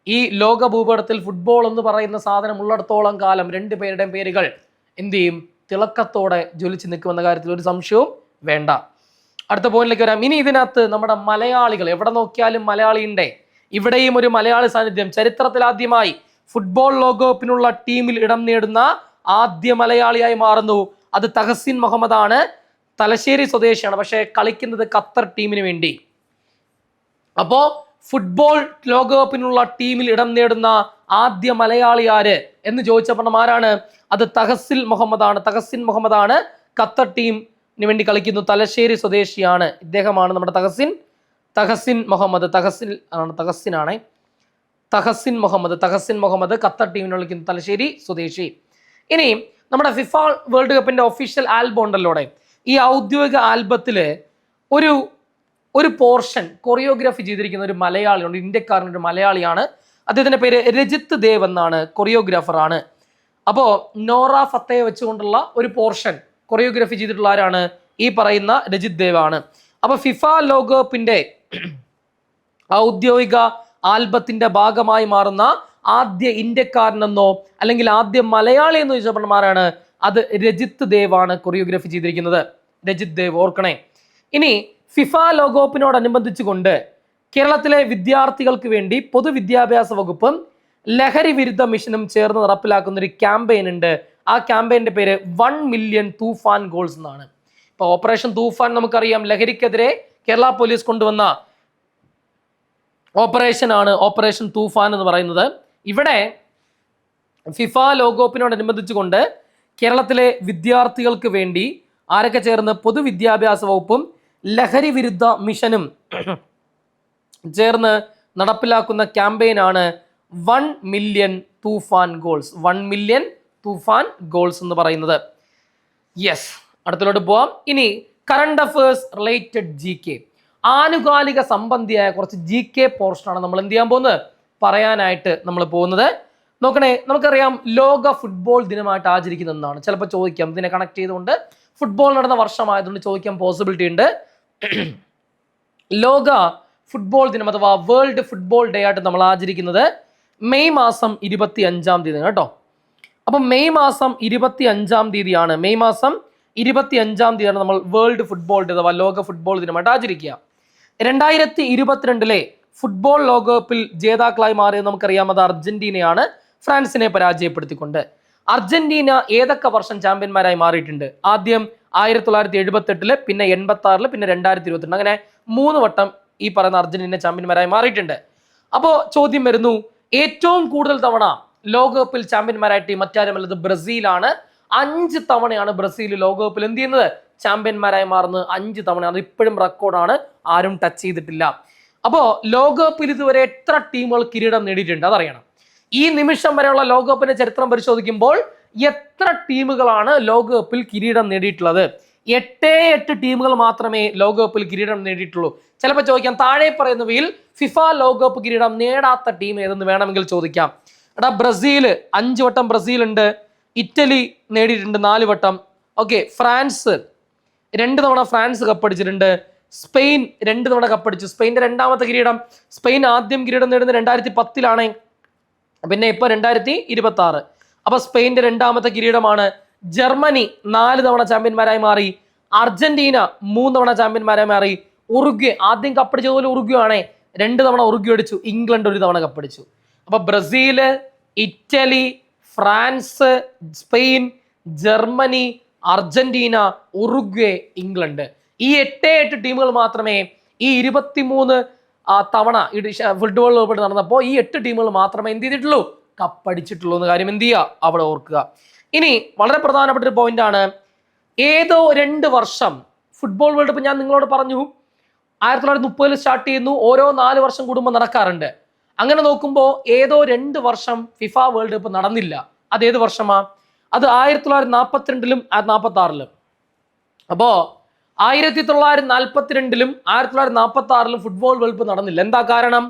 Speaker 1: ഈ ലോക ഭൂപടത്തിൽ ഫുട്ബോൾ എന്ന് പറയുന്ന സാധനം ഉള്ളിടത്തോളം കാലം 2 പേരുടെയും പേരുകൾ എന്ത് ചെയ്യും, തിളക്കത്തോടെ ജ്വലിച്ച് നിൽക്കുമെന്ന കാര്യത്തിൽ ഒരു സംശയവും വേണ്ട. അടുത്ത പോയിന്റിലേക്ക് വരാം. ഇനി ഇതിനകത്ത് നമ്മുടെ മലയാളികൾ, എവിടെ നോക്കിയാലും മലയാളിയുണ്ടേ. ഇവിടെയും ഒരു മലയാളി സാന്നിധ്യം. ചരിത്രത്തിൽ ആദ്യമായി ഫുട്ബോൾ ലോകകപ്പിനുള്ള ടീമിൽ ഇടം നേടുന്ന ആദ്യ മലയാളിയായി മാറുന്നു. അത് തഹസിൻ മുഹമ്മദ് ആണ്. തലശ്ശേരി സ്വദേശിയാണ്, പക്ഷേ കളിക്കുന്നത് ഖത്തർ ടീമിന് വേണ്ടി. അപ്പോ ഫുട്ബോൾ ലോകകപ്പിനുള്ള ടീമിൽ ഇടം നേടുന്ന ആദ്യ മലയാളി ആര് എന്ന് ചോദിച്ചപ്പോൾ ആരാണ്? അത് തഹസിൻ മുഹമ്മദ് ആണ്. ഖത്തർ ടീമിന് വേണ്ടി കളിക്കുന്നു. തലശ്ശേരി സ്വദേശിയാണ്. ഇദ്ദേഹമാണ് നമ്മുടെ തഹസിൻ മുഹമ്മദ് ഖത്തർ ടീമിന് കളിക്കുന്നു, തലശ്ശേരി സ്വദേശി. ഇനി നമ്മുടെ ഫിഫ വേൾഡ് കപ്പിന്റെ ഒഫീഷ്യൽ ആൽബം ഉണ്ടല്ലോ, ഈ ഔദ്യോഗിക ആൽബത്തില് ഒരു പോർഷൻ കൊറിയോഗ്രാഫി ചെയ്തിരിക്കുന്ന ഒരു മലയാളിയുണ്ട്, ഇന്ത്യക്കാരൻ, ഒരു മലയാളിയാണ്. അദ്ദേഹത്തിന്റെ പേര് രജിത്ത് ദേവ് എന്നാണ്, കൊറിയോഗ്രാഫർ ആണ്. അപ്പോ നോറ ഫത്തയെ വെച്ചുകൊണ്ടുള്ള ഒരു പോർഷൻ കൊറിയോഗ്രാഫി ചെയ്തിട്ടുള്ള ആരാണ്? ഈ പറയുന്ന രജിത്ത് ദേവ് ആണ്. അപ്പൊ ഫിഫ ലോകകപ്പിന്റെ ഔദ്യോഗിക ആൽബത്തിന്റെ ഭാഗമായി മാറുന്ന ആദ്യ ഇന്ത്യക്കാരനെന്നോ അല്ലെങ്കിൽ ആദ്യ മലയാളി എന്ന് ചോദിച്ചപ്പോഴാണ് അത് രജിത്ത് ദേവ് ആണ് കൊറിയോഗ്രാഫി ചെയ്തിരിക്കുന്നത്. രജിത്ത് ദേവ്, ഓർക്കണേ. ഇനി ഫിഫ ലോകകപ്പിനോടനുബന്ധിച്ചുകൊണ്ട് കേരളത്തിലെ വിദ്യാർത്ഥികൾക്ക് വേണ്ടി പൊതുവിദ്യാഭ്യാസ വകുപ്പും ലഹരി വിരുദ്ധ മിഷനും ചേർന്ന് നടപ്പിലാക്കുന്ന ഒരു ക്യാമ്പയിൻ ഉണ്ട്. ആ ക്യാമ്പയിന്റെ പേര് 1 മില്യൺ തൂഫാൻ ഗോൾസ് എന്നാണ്. ഇപ്പൊ ഓപ്പറേഷൻ തൂഫാൻ നമുക്കറിയാം, ലഹരിക്കെതിരെ കേരള പോലീസ് കൊണ്ടുവന്ന ഓപ്പറേഷൻ തൂഫാൻ എന്ന് പറയുന്നത്. ഇവിടെ ഫിഫ ലോകകപ്പിനോടനുബന്ധിച്ചുകൊണ്ട് കേരളത്തിലെ വിദ്യാർത്ഥികൾക്ക് വേണ്ടി ആരൊക്കെ ചേർന്ന് പൊതുവിദ്യാഭ്യാസ വകുപ്പും ലഹരി വിരുദ്ധ മിഷനും ചേർന്ന് നടപ്പിലാക്കുന്ന ക്യാമ്പയിനാണ് 1 മില്യൺ തൂഫാൻ ഗോൾസ് എന്ന് പറയുന്നത്. യെസ്, അടുത്തിലോട്ട് പോവാം. ഇനി കറണ്ട് അഫേഴ്സ് റിലേറ്റഡ് GK, ആനുകാലിക സംബന്ധിയായ കുറച്ച് GK പോർഷനാണ് നമ്മൾ എന്ത് ചെയ്യാൻ പോകുന്നത്, പറയാനായിട്ട് നമ്മൾ പോകുന്നത്. നോക്കണേ, നമുക്കറിയാം ലോക ഫുട്ബോൾ ദിനമായിട്ട് ആചരിക്കുന്ന ഒന്നാണ്. ചിലപ്പോൾ ചോദിക്കാം, ഇതിനെ കണക്ട് ചെയ്തുകൊണ്ട് ഫുട്ബോൾ നടന്ന വർഷമായതുകൊണ്ട് ചോദിക്കാൻ പോസിബിലിറ്റി ഉണ്ട്. ലോക ഫുട്ബോൾ ദിനം അഥവാ വേൾഡ് ഫുട്ബോൾ ഡേ ആയിട്ട് നമ്മൾ ആചരിക്കുന്നത് മെയ് മാസം 25-ാം തീയതി കേട്ടോ. അപ്പം മെയ് മാസം 25-ാം തീയതിയാണ്, മെയ് മാസം 25-ാം തീയതിയാണ് നമ്മൾ വേൾഡ് ഫുട്ബോൾ ഡേ അഥവാ ലോക ഫുട്ബോൾ ദിനമായിട്ട് ആചരിക്കുക. 2022 ഫുട്ബോൾ ലോകകപ്പിൽ ജേതാക്കളായി മാറിയത് നമുക്കറിയാം, അത് അർജന്റീനയാണ്, ഫ്രാൻസിനെ പരാജയപ്പെടുത്തിക്കൊണ്ട്. അർജന്റീന ഏതൊക്കെ വർഷം ചാമ്പ്യന്മാരായി മാറിയിട്ടുണ്ട്? ആദ്യം 1978, പിന്നെ 86, പിന്നെ 2022, അങ്ങനെ 3 വട്ടം ഈ പറയുന്ന അർജന്റീന ചാമ്പ്യന്മാരായി മാറിയിട്ടുണ്ട്. അപ്പോൾ ചോദ്യം വരുന്നു, ഏറ്റവും കൂടുതൽ തവണ ലോകകപ്പിൽ ചാമ്പ്യന്മാരായിട്ട് മറ്റാരുമല്ലത് ബ്രസീലാണ്. 5 തവണയാണ് ബ്രസീൽ ലോകകപ്പിൽ എന്ത് ചെയ്യുന്നത്, ചാമ്പ്യന്മാരായി മാറുന്നത്. 5 തവണ, അത് ഇപ്പോഴും റെക്കോർഡാണ്, ആരും ടച്ച് ചെയ്തിട്ടില്ല. അപ്പോൾ ലോകകപ്പിൽ ഇതുവരെ എത്ര ടീമുകൾ കിരീടം നേടിയിട്ടുണ്ട് അതറിയണം. ഈ നിമിഷം വരെയുള്ള ലോകകപ്പിന്റെ ചരിത്രം പരിശോധിക്കുമ്പോൾ എത്ര ടീമുകളാണ് ലോകകപ്പിൽ കിരീടം നേടിയിട്ടുള്ളത്? 8 ടീമുകൾ മാത്രമേ ലോകകപ്പിൽ കിരീടം നേടിയിട്ടുള്ളൂ. ചിലപ്പോൾ ചോദിക്കാം, താഴെ പറയുന്നവയിൽ ഫിഫ ലോകകപ്പ് കിരീടം നേടാത്ത ടീം ഏതെന്ന് വേണമെങ്കിൽ ചോദിക്കാം. എടാ, ബ്രസീൽ 5 വട്ടം ബ്രസീൽ ഉണ്ട്, ഇറ്റലി നേടിയിട്ടുണ്ട് 4 വട്ടം, ഓക്കെ. ഫ്രാൻസ് 2 തവണ ഫ്രാൻസ് കപ്പടിച്ചിട്ടുണ്ട്, സ്പെയിൻ 2 തവണ കപ്പടിച്ചു, സ്പെയിന്റെ 2ാമത്തെ കിരീടം. സ്പെയിൻ ആദ്യം കിരീടം നേടുന്നത് 2010-ലാണ്, പിന്നെ ഇപ്പൊ 2026. അപ്പൊ സ്പെയിന്റെ 2ാമത്തെ കിരീടമാണ്. ജർമ്മനി 4 തവണ ചാമ്പ്യന്മാരായി മാറി, അർജന്റീന 3 തവണ ചാമ്പ്യന്മാരായി മാറി, ഉറുഗ്വേ ആദ്യം കപ്പടിച്ചതുപോലെ ഉറുഗ്വേ ആണേ, 2 തവണ ഉറുഗ്വേ അടിച്ചു, ഇംഗ്ലണ്ട് 1 തവണ കപ്പടിച്ചു. അപ്പൊ Brazil, Italy, France, Spain, Germany, Argentina, Uruguay, England, ഈ 8 ടീമുകൾ മാത്രമേ ഈ 23 തവണ ഫുട്ബോൾ ലോകകപ്പ് നടന്നപ്പോൾ ഈ 8 ടീമുകൾ മാത്രമേ എന്ത് ചെയ്തിട്ടുള്ളൂ, കപ്പടിച്ചിട്ടുള്ളൂ എന്ന കാര്യം എന്ത് ചെയ്യുക, അവിടെ ഓർക്കുക. ഇനി വളരെ പ്രധാനപ്പെട്ട ഒരു പോയിന്റ് ആണ്, ഏതോ 2 വർഷം ഫുട്ബോൾ വേൾഡ് കപ്പ് ഞാൻ നിങ്ങളോട് പറഞ്ഞു 1930 സ്റ്റാർട്ട് ചെയ്യുന്നു, ഓരോ 4 വർഷം കൂടുമ്പോൾ നടക്കാറുണ്ട്. അങ്ങനെ നോക്കുമ്പോൾ ഏതോ 2 വർഷം ഫിഫ വേൾഡ് കപ്പ് നടന്നില്ല. അത് ഏത് വർഷമാ? അത് 1942-ലും 1946-ലും. അപ്പോ 1942-ലും 1946-ലും ഫുട്ബോൾ വേൾഡ് കപ്പ് നടന്നില്ല. എന്താ കാരണം?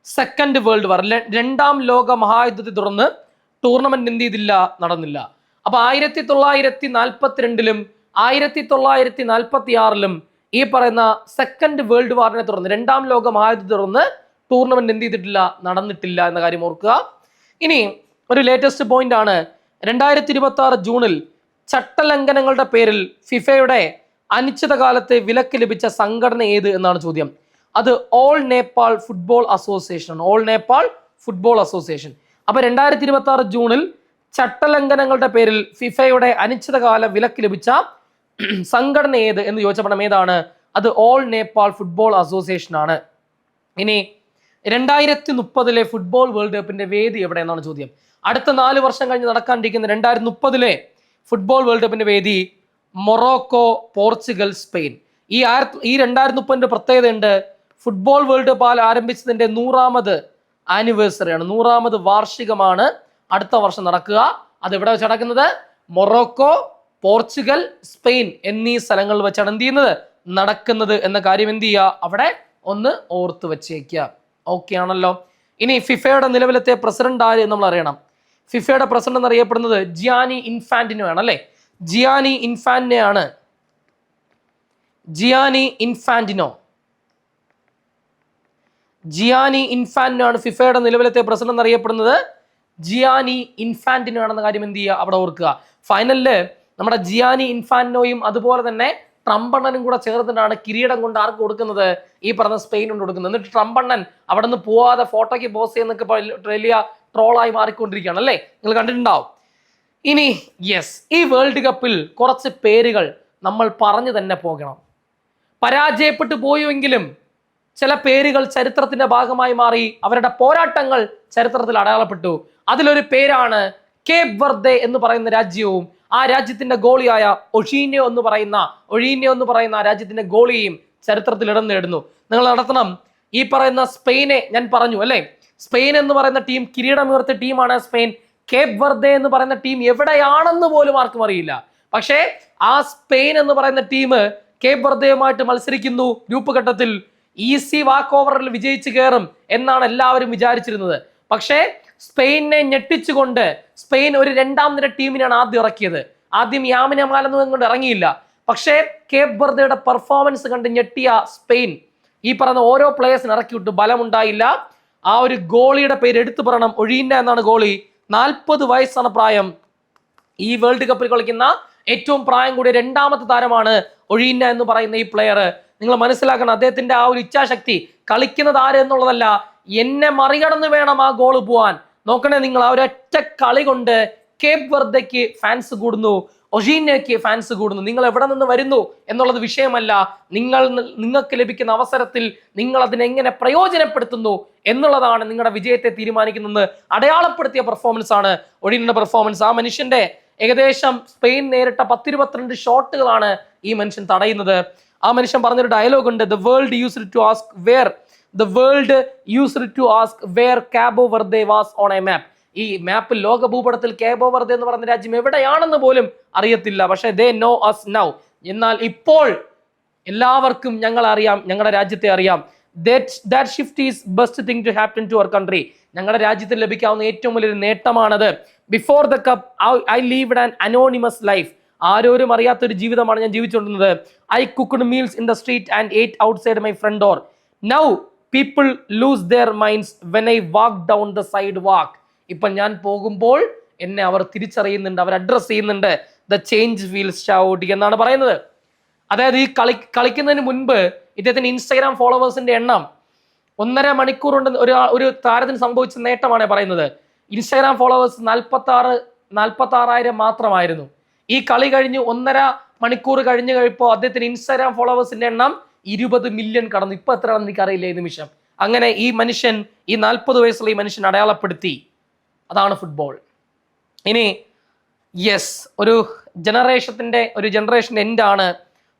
Speaker 1: സെക്കൻഡ് വേൾഡ് വാർ, 2ാം ലോക മഹായുദ്ധത്തെ തുടർന്ന് ടൂർണമെന്റ് എന്ത് ചെയ്തില്ല, നടന്നില്ല. അപ്പൊ 1942-ലും 1946-ലും ഈ പറയുന്ന സെക്കൻഡ് വേൾഡ് വാറിനെ തുടർന്ന്, 2ാം ലോക മഹായുദ്ധത്തെ തുടർന്ന് ടൂർണമെന്റ് എന്ത് ചെയ്തിട്ടില്ല, നടന്നിട്ടില്ല എന്ന കാര്യം ഓർക്കുക. ഇനി ഒരു ലേറ്റസ്റ്റ് പോയിന്റ് ആണ്, 2026 ജൂണിൽ ചട്ടലംഘനങ്ങളുടെ പേരിൽ ഫിഫയുടെ അനിശ്ചിതകാലത്തെ വിലക്ക് ലഭിച്ച സംഘടന ഏത് എന്നാണ് ചോദ്യം. അത് all Nepal football association, all Nepal football association. അപ്പൊ 2026 ജൂണിൽ ചട്ടലംഘനങ്ങളുടെ പേരിൽ ഫിഫയുടെ അനിശ്ചിതകാല വിലക്ക് ലഭിച്ച സംഘടന ഏത് എന്ന് ചോദിച്ചപ്പോൾ ഏതാണ്? അത് ഓൾ നേപ്പാൾ ഫുട്ബോൾ അസോസിയേഷൻ ആണ്. ഇനി 2030 ഫുട്ബോൾ വേൾഡ് കപ്പിന്റെ വേദി എവിടെ എന്നാണ് ചോദ്യം. അടുത്ത 4 വർഷം കഴിഞ്ഞ് നടക്കാനിരിക്കുന്ന 2030 ഫുട്ബോൾ വേൾഡ് കപ്പിന്റെ വേദി മൊറോക്കോ, പോർച്ചുഗൽ, സ്പെയിൻ. ഈ 2030 പ്രത്യേകത ഉണ്ട്, ഫുട്ബോൾ വേൾഡ് കപ്പ് ആരംഭിച്ചതിന്റെ 100ാമത് ആനിവേഴ്സറിയാണ്, 100ാമത് വാർഷികമാണ് അടുത്ത വർഷം നടക്കുക. അത് എവിടെ വെച്ച് നടക്കുന്നത്? മൊറോക്കോ, പോർച്ചുഗൽ, സ്പെയിൻ എന്നീ സ്ഥലങ്ങളിൽ വെച്ചാണ് എന്ത് ചെയ്യുന്നത്, നടക്കുന്നത് എന്ന കാര്യം എന്ത് ചെയ്യുക, അവിടെ ഒന്ന് ഓർത്ത് വെച്ചേക്കുക. ഓക്കെ ആണല്ലോ. ഇനി ഫിഫയുടെ നിലവിലത്തെ പ്രസിഡന്റ് ആര് നമ്മൾ അറിയണം. ഫിഫയുടെ പ്രസിഡന്റ് എന്നറിയപ്പെടുന്നത് ജിയാനി ഇൻഫാന്റിനോ ആണ്, അല്ലെ? ജിയാനി ഇൻഫാന്റിനോ ആണ്. ജിയാനി ഇൻഫാന്റിനോ ആണ് ഫിഫയുടെ നിലവിലത്തെ പ്രസിഡന്റ് എന്നറിയപ്പെടുന്നത്. ജിയാനി ഇൻഫാന്റിനോ ആണെന്ന കാര്യം എന്ത് ചെയ്യുക, അവിടെ ഓർക്കുക. ഫൈനലില് നമ്മുടെ ജിയാനി ഇൻഫാന്റിനോയും അതുപോലെ തന്നെ ട്രംപണ്ണനും കൂടെ ചേർന്നിട്ടാണ് കിരീടം കൊണ്ട് ആർക്ക് കൊടുക്കുന്നത്, ഈ പറഞ്ഞ സ്പെയിൻ കൊണ്ട് കൊടുക്കുന്നത്. എന്നിട്ട് ട്രംപണ്ണൻ അവിടെ നിന്ന് പോവാതെ ഫോട്ടോയ്ക്ക് പോസ്റ്റ് ചെയ്യുന്നൊക്കെ വലിയ ട്രോളായി മാറിക്കൊണ്ടിരിക്കുകയാണ്, അല്ലേ? നിങ്ങൾ കണ്ടിട്ടുണ്ടാവും. ഇനി യെസ്, ഈ വേൾഡ് കപ്പിൽ കുറച്ച് പേരുകൾ നമ്മൾ പറഞ്ഞു തന്നെ പോകണം. പരാജയപ്പെട്ടു പോയുവെങ്കിലും ചില പേരുകൾ ചരിത്രത്തിന്റെ ഭാഗമായി മാറി, അവരുടെ പോരാട്ടങ്ങൾ ചരിത്രത്തിൽ അടയാളപ്പെട്ടു. അതിലൊരു പേരാണ് കേപ്പ് വെർദെ എന്ന് പറയുന്ന രാജ്യവും ആ രാജ്യത്തിന്റെ ഗോളിയായ ഒഴീനിയോ എന്ന് പറയുന്ന ആ രാജ്യത്തിന്റെ ഗോളിയെയും ചരിത്രത്തിൽ ഇടം നേടുന്നു. നിങ്ങൾ നടത്തണം. ഈ പറയുന്ന സ്പെയിനെ ഞാൻ പറഞ്ഞു, അല്ലെ? സ്പെയിൻ എന്ന് പറയുന്ന ടീം കിരീടമുയർത്തിയ ടീമാണ് സ്പെയിൻ. കേപ്പ് വെർദെ എന്ന് പറയുന്ന ടീം എവിടെയാണെന്ന് പോലും ആർക്കും അറിയില്ല. പക്ഷേ ആ സ്പെയിൻ എന്ന് പറയുന്ന ടീം കേപ്പ് വെർദെയുമായിട്ട് മത്സരിക്കുന്നു ഗ്രൂപ്പ് ഘട്ടത്തിൽ. ഈസി വാക്ക് ഓവറിൽ വിജയിച്ച് കയറും എന്നാണ് എല്ലാവരും വിചാരിച്ചിരുന്നത്. പക്ഷേ സ്പെയിനെ ഞെട്ടിച്ചുകൊണ്ട് സ്പെയിൻ ഒരു രണ്ടാം നിര ടീമിനാണ് ആദ്യം ഇറക്കിയത്. ആദ്യം യാമിൻ യമാലൊന്നും കൊണ്ട് ഇറങ്ങിയില്ല. പക്ഷേ കേപ്പ് വെർദെയുടെ പെർഫോമൻസ് കണ്ട് ഞെട്ടിയ സ്പെയിൻ ഈ പറയുന്ന ഓരോ പ്ലേയേഴ്സിന് ഇറക്കി വിട്ടു. ബലമുണ്ടായില്ല. ആ ഒരു ഗോളിയുടെ പേര് എടുത്തു പറയണം, ഒഴീന എന്നാണ് ഗോളി. 40 വയസ്സാണ് പ്രായം. ഈ വേൾഡ് കപ്പിൽ കളിക്കുന്ന ഏറ്റവും പ്രായം കൂടിയ രണ്ടാമത്തെ താരമാണ് ഒഴീന എന്ന് പറയുന്ന ഈ പ്ലെയർ. നിങ്ങൾ മനസ്സിലാക്കണം, അദ്ദേഹത്തിന്റെ ആ ഒരു ഇച്ഛാശക്തി, കളിക്കുന്നത് ആര് എന്നുള്ളതല്ല, എന്നെ മറികടന്ന് വേണം ആ ഗോൾ പോവാൻ. നോക്കണേ നിങ്ങൾ, ആ ഒരൊറ്റ കളി കൊണ്ട് കേപ്പ് വെർദെക്ക് ഫാൻസ് കൂടുന്നു, ഒഴീനയ്ക്ക് ഫാൻസ് കൂടുന്നു. നിങ്ങൾ എവിടെ നിന്ന് വരുന്നു എന്നുള്ളത് വിഷയമല്ല, നിങ്ങൾക്ക് ലഭിക്കുന്ന അവസരത്തിൽ നിങ്ങൾ അതിനെങ്ങനെ പ്രയോജനപ്പെടുത്തുന്നു എന്നുള്ളതാണ് നിങ്ങളുടെ വിജയത്തെ തീരുമാനിക്കുന്നത്. അടയാളപ്പെടുത്തിയ പെർഫോമൻസ് ആണ് ഒഴീനയുടെ പെർഫോമൻസ്. ആ മനുഷ്യന്റെ ഏകദേശം സ്പെയിൻ നേരിട്ട 10-22 ഷോട്ടുകളാണ് ഈ മനുഷ്യൻ തടയുന്നത്. ആ മനുഷ്യൻ പറഞ്ഞൊരു ഡയലോഗ് ഉണ്ട്, the world used to ask where Cabo Verde was on a map. ഈ മാപ്പിൽ, ലോക ഭൂപടത്തിൽ കാബോ വെർദെ എന്ന് പറയുന്ന രാജ്യം എവിടെയാണെന്ന് പോലും അറിയത്തില്ല. പക്ഷേ ദേ നോ അസ് നൗ. എന്നാൽ ഇപ്പോൾ എല്ലാവർക്കും ഞങ്ങൾ അറിയാം, ഞങ്ങളുടെ രാജ്യത്തെ അറിയാം. That shift is best thing to happen to our country. ഞങ്ങളുടെ രാജ്യത്തിൽ ലഭിക്കാവുന്ന ഏറ്റവും വലിയൊരു നേട്ടമാണത്. Before the cup I lived an anonymous life. ആരോരും അറിയാത്തൊരു ജീവിതമാണ് ഞാൻ ജീവിച്ചുകൊണ്ടിരുന്നത്. I cooked meals in the street and ate outside my front door. Now people lose their minds when I walk down the sidewalk. ഇപ്പൊ ഞാൻ പോകുമ്പോൾ എന്നെ അവർ തിരിച്ചറിയുന്നുണ്ട്, അവർ അഡ്രസ് ചെയ്യുന്നുണ്ട്. ദ ചേഞ്ച് ഫീൽസ് ഷൗട്ട് എന്നാണ് പറയുന്നത്. അതായത് ഈ കളിക്കുന്നതിന് മുൻപ് ഇദ്ദേഹത്തിന് ഇൻസ്റ്റാഗ്രാം ഫോളോവേഴ്സിന്റെ എണ്ണം 1.5 മണിക്കൂർ കൊണ്ട് ഒരു താരത്തിന് സംഭവിച്ച നേട്ടമാണ് പറയുന്നത്. ഇൻസ്റ്റാഗ്രാം ഫോളോവേഴ്സ് 46,000 മാത്രമായിരുന്നു. ഈ കളി കഴിഞ്ഞ് 1.5 മണിക്കൂർ കഴിഞ്ഞ് കഴിയുമ്പോൾ അദ്ദേഹത്തിന് ഇൻസ്റ്റാഗ്രാം ഫോളോവേഴ്സിന്റെ എണ്ണം 20 മില്യൺ കടന്നു. ഇപ്പൊ എത്രയാണെന്ന് എനിക്കറിയില്ല ഈ നിമിഷം. അങ്ങനെ ഈ മനുഷ്യൻ, ഈ 40 വയസ്സുള്ള ഈ മനുഷ്യൻ അടയാളപ്പെടുത്തി. അതാണ് ഫുട്ബോൾ. ഇനി യെസ്, ഒരു ജനറേഷൻ എൻഡ് ആണ്.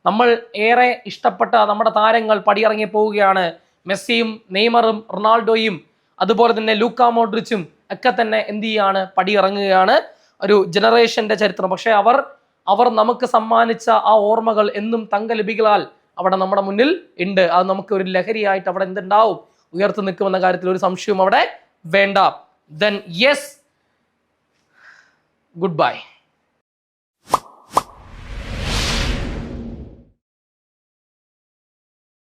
Speaker 1: നമ്മൾ ഏറെ ഇഷ്ടപ്പെട്ട നമ്മുടെ താരങ്ങൾ പടിയിറങ്ങി പോവുകയാണ്. മെസ്സിയും നെയ്മറും റൊണാൾഡോയും അതുപോലെ തന്നെ ലൂക്ക മോഡ്രിച്ചും ഒക്കെ തന്നെ എന്ത് ചെയ്യാണ്, പടിയിറങ്ങുകയാണ്. ഒരു ജനറേഷന്റെ ചരിത്രം. പക്ഷെ അവർ നമുക്ക് സമ്മാനിച്ച ആ ഓർമ്മകൾ എന്നും തങ്കലിപികളാൽ അവിടെ നമ്മുടെ മുന്നിൽ ഉണ്ട്. അത് നമുക്ക് ഒരു ലഹരിയായിട്ട് അവിടെ എന്തുണ്ടാവും, ഉയർത്തു നിൽക്കുമെന്ന കാര്യത്തിൽ ഒരു സംശയവും അവിടെ വേണ്ട. Then yes, goodbye.